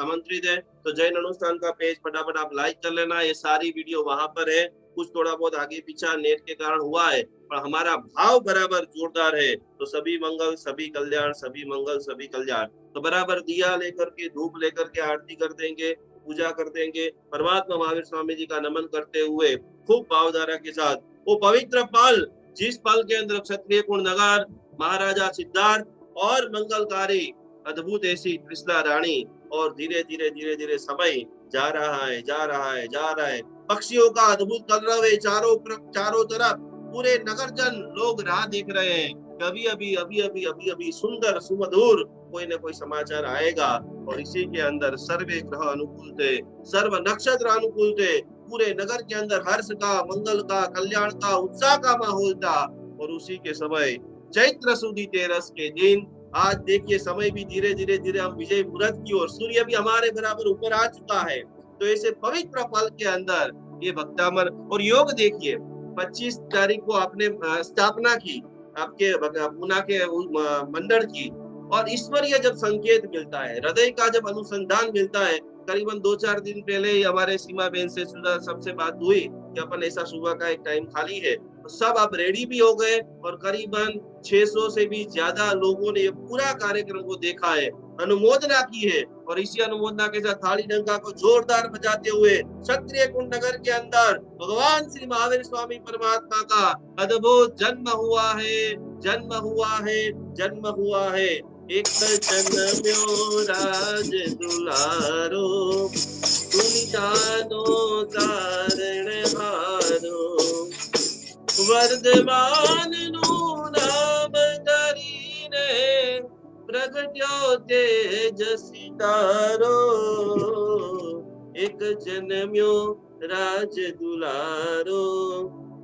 आमंत्रित है। तो जैन अनुष्ठान का पेज फटाफट आप लाइक कर लेना। ये सारी वीडियो वहां पर है। कुछ थोड़ा बहुत आगे पीछा नेट के कारण हुआ है, पर हमारा भाव बराबर जोरदार है। तो सभी मंगल सभी कल्याण, सभी मंगल सभी कल्याण। तो बराबर दिया लेकर के धूप लेकर के आरती कर देंगे, पूजा कर देंगे। परमात्मा महावीर स्वामी जी का नमन करते हुए खूब भावधारा के साथ वो पवित्र पल, जिस पल के अंदर क्षत्रिय कुण नगर महाराजा सिद्धार्थ और मंगलकारी अद्भुत ऐसी त्रिशला रानी, और धीरे धीरे समय जा रहा है। पक्षियों का अद्भुत कलरव है चारों तरफ। पूरे नगरजन लोग राह देख रहे हैं। कभी अभी सुंदर सुमधुर कोई न कोई समाचार आएगा। और इसी के अंदर सर्वे ग्रह अनुकूल थे, सर्व नक्षत्र अनुकूल थे। पूरे नगर के अंदर हर्ष का, मंगल का, कल्याण का, उत्साह का माहौल था। और उसी के समय चैत्र सुदी 13 के दिन आज देखिए समय भी धीरे धीरे हम विजय मुहूर्त की ओर, सूर्य भी हमारे बराबर ऊपर आ चुका है। तो ऐसे पवित्र पल के अंदर ये भक्तामर और योग देखिए 25 तारीख को आपने स्थापना की आपके पूना के मंडल की, और ईश्वरीय जब संकेत मिलता है, हृदय का जब अनुसंधान मिलता है। करीबन 2-4 दिन पहले ही हमारे सीमा बहन से सबसे बात हुई कि अपन ऐसा सुबह का एक टाइम खाली है, तो सब आप रेडी भी हो गए और करीबन 600 से भी ज्यादा लोगों ने ये पूरा कार्यक्रम को देखा है, अनुमोदना की है। और इसी अनुमोदना के साथ थाली डंका को जोरदार बजाते हुए क्षत्रिय कुंड नगर के अंदर भगवान श्री महावीर स्वामी परमात्मा का अद्भुत जन्म हुआ है। एक जन्म्यो राज दुलारो दुनियानो तारणहारो वर्धमान नो नाम प्रगट्यो तेजसी तारो, एक जन्म्यो राज दुलारो,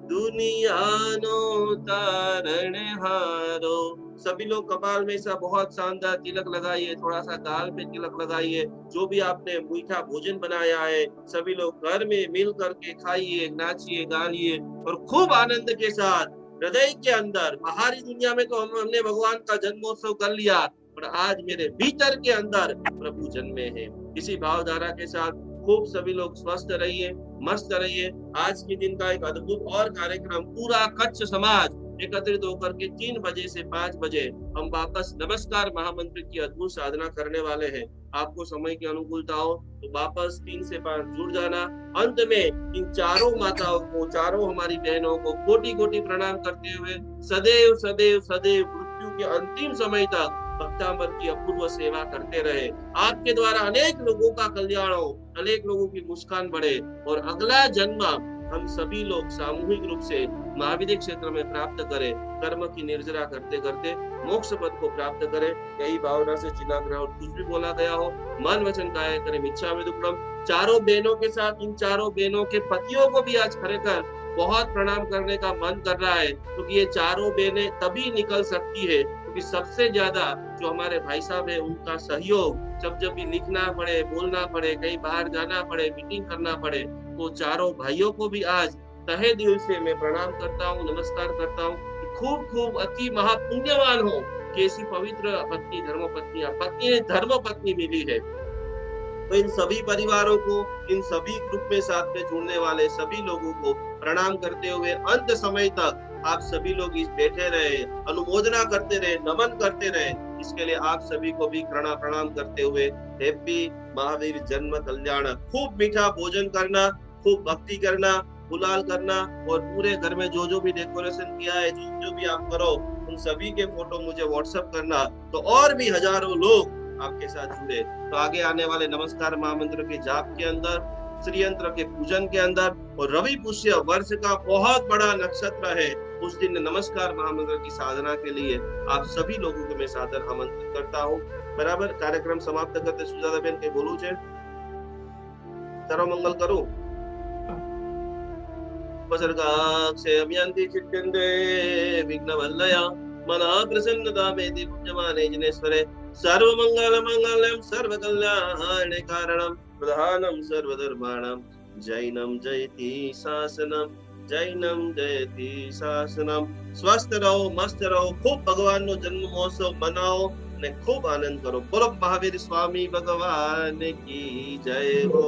दुनियानो तारण हारो। सभी लोग कपाल में ऐसा बहुत शानदार तिलक लगाइए, थोड़ा सा गाल पे तिलक लगाइए। जो भी आपने मीठा भोजन बनाया है सभी लोग घर में मिल करके खाइए, नाचिए, गाइए और खूब आनंद के साथ हृदय के अंदर। बाहरी दुनिया में तो हमने भगवान का जन्मोत्सव कर लिया, पर आज मेरे भीतर के अंदर प्रभु जन्मे हैं। इसी भावधारा के साथ खूब सभी लोग स्वस्थ रहिए, मस्त रहिए। आज के दिन का एक अद्भुत और कार्यक्रम, पूरा कच्छ समाज एकत्रित होकर के 3 बजे से 5 बजे हम वापस नमस्कार महामंत्र की अद्भुत साधना करने वाले हैं। आपको समय की अनुकूलता हो तो वापस 3 से 5 जुड़ जाना। अंत में इन चारों माताओं को, चारों हमारी बहनों को कोटि कोटि प्रणाम करते हुए सदैव सदैव सदैव मृत्यु के अंतिम समय तक भक्तांबर की अपूर्व सेवा करते रहे। आपके द्वारा अनेक लोगों का कल्याण हो, अनेक लोगों की मुस्कान बढ़े और अगला जन्म हम सभी लोग सामूहिक रूप से महाविद्य क्षेत्र में प्राप्त करें। कर्म की निर्जरा करते करते मोक्ष पद को प्राप्त करें। यही भावना से चिन्हाग्रह और कुछ भी बोला गया हो, मन वचन काया करें इच्छा में दुक्कड़म। चारों बहनों के साथ इन चारों बहनों के पतियों को भी आज खरेखर बहुत प्रणाम करने का मन कर रहा है, क्योंकि ये चारों बहनें तभी निकल सकती है क्योंकि सबसे ज्यादा जो हमारे भाई साहब है उनका सहयोग, जब भी लिखना पड़े, बोलना पड़े, कहीं बाहर जाना पड़े, मीटिंग करना पड़े, तो चारों भाइयों को भी आज तहे दिल से मैं प्रणाम करता हूँ, नमस्कार करता हूँ। खूब खूब अति महापुण्यवान हो कि ऐसी पवित्र पत्नी, धर्म पत्नी मिली है। तो इन सभी परिवारों को, इन सभी ग्रुप में साथ में जुड़ने वाले सभी लोगों को प्रणाम करते हुए अंत समय तक आप सभी लोग इस बैठे रहे, अनुमोदना करते रहे, नमन करते रहे। इसके लिए आप सभी को भी प्रणाम करते हुए हैप्पी महावीर जन्म कल्याण। खूब मीठा भोजन करना, खूब भक्ति करना, गुलाल करना और पूरे घर में जो जो भी डेकोरेशन किया है, जो भी आप करो, उन सभी के फोटो मुझे व्हाट्सएप करना, तो और भी हजारों लोग आपके साथ जुड़े। तो आगे आने वाले नमस्कार महामंत्र के जाप के अंदर, श्री यंत्र के पूजन के अंदर और रवि पुष्य वर्ष का बहुत बड़ा नक्षत्र है, उस दिन नमस्कार महामंत्र की साधना के लिए आप सभी लोगों को मैं सादर आमंत्रित करता हूँ। बराबर कार्यक्रम समाप्त करते सुजाता बेन के बोलू छे, सर्व मंगल करूं। उपसर्गाक्षयम्यन्ति चित्तन्ते विघ्नवल्लया मना प्रसन्नता मेति पूज्यमाने जिनेश्वरे। सर्वमंगलमंगलम सर्वकल्याण कारणम प्रधानम सर्वधर्माणां जैनम जयति शासनम, जैनम जयति शासनम। स्वस्थ रहो, मस्त रहो, खूब भगवान नो जन्म महोत्सव मनाओ ने खूब आनंद करो। बोलो महावीर स्वामी भगवान की जय हो।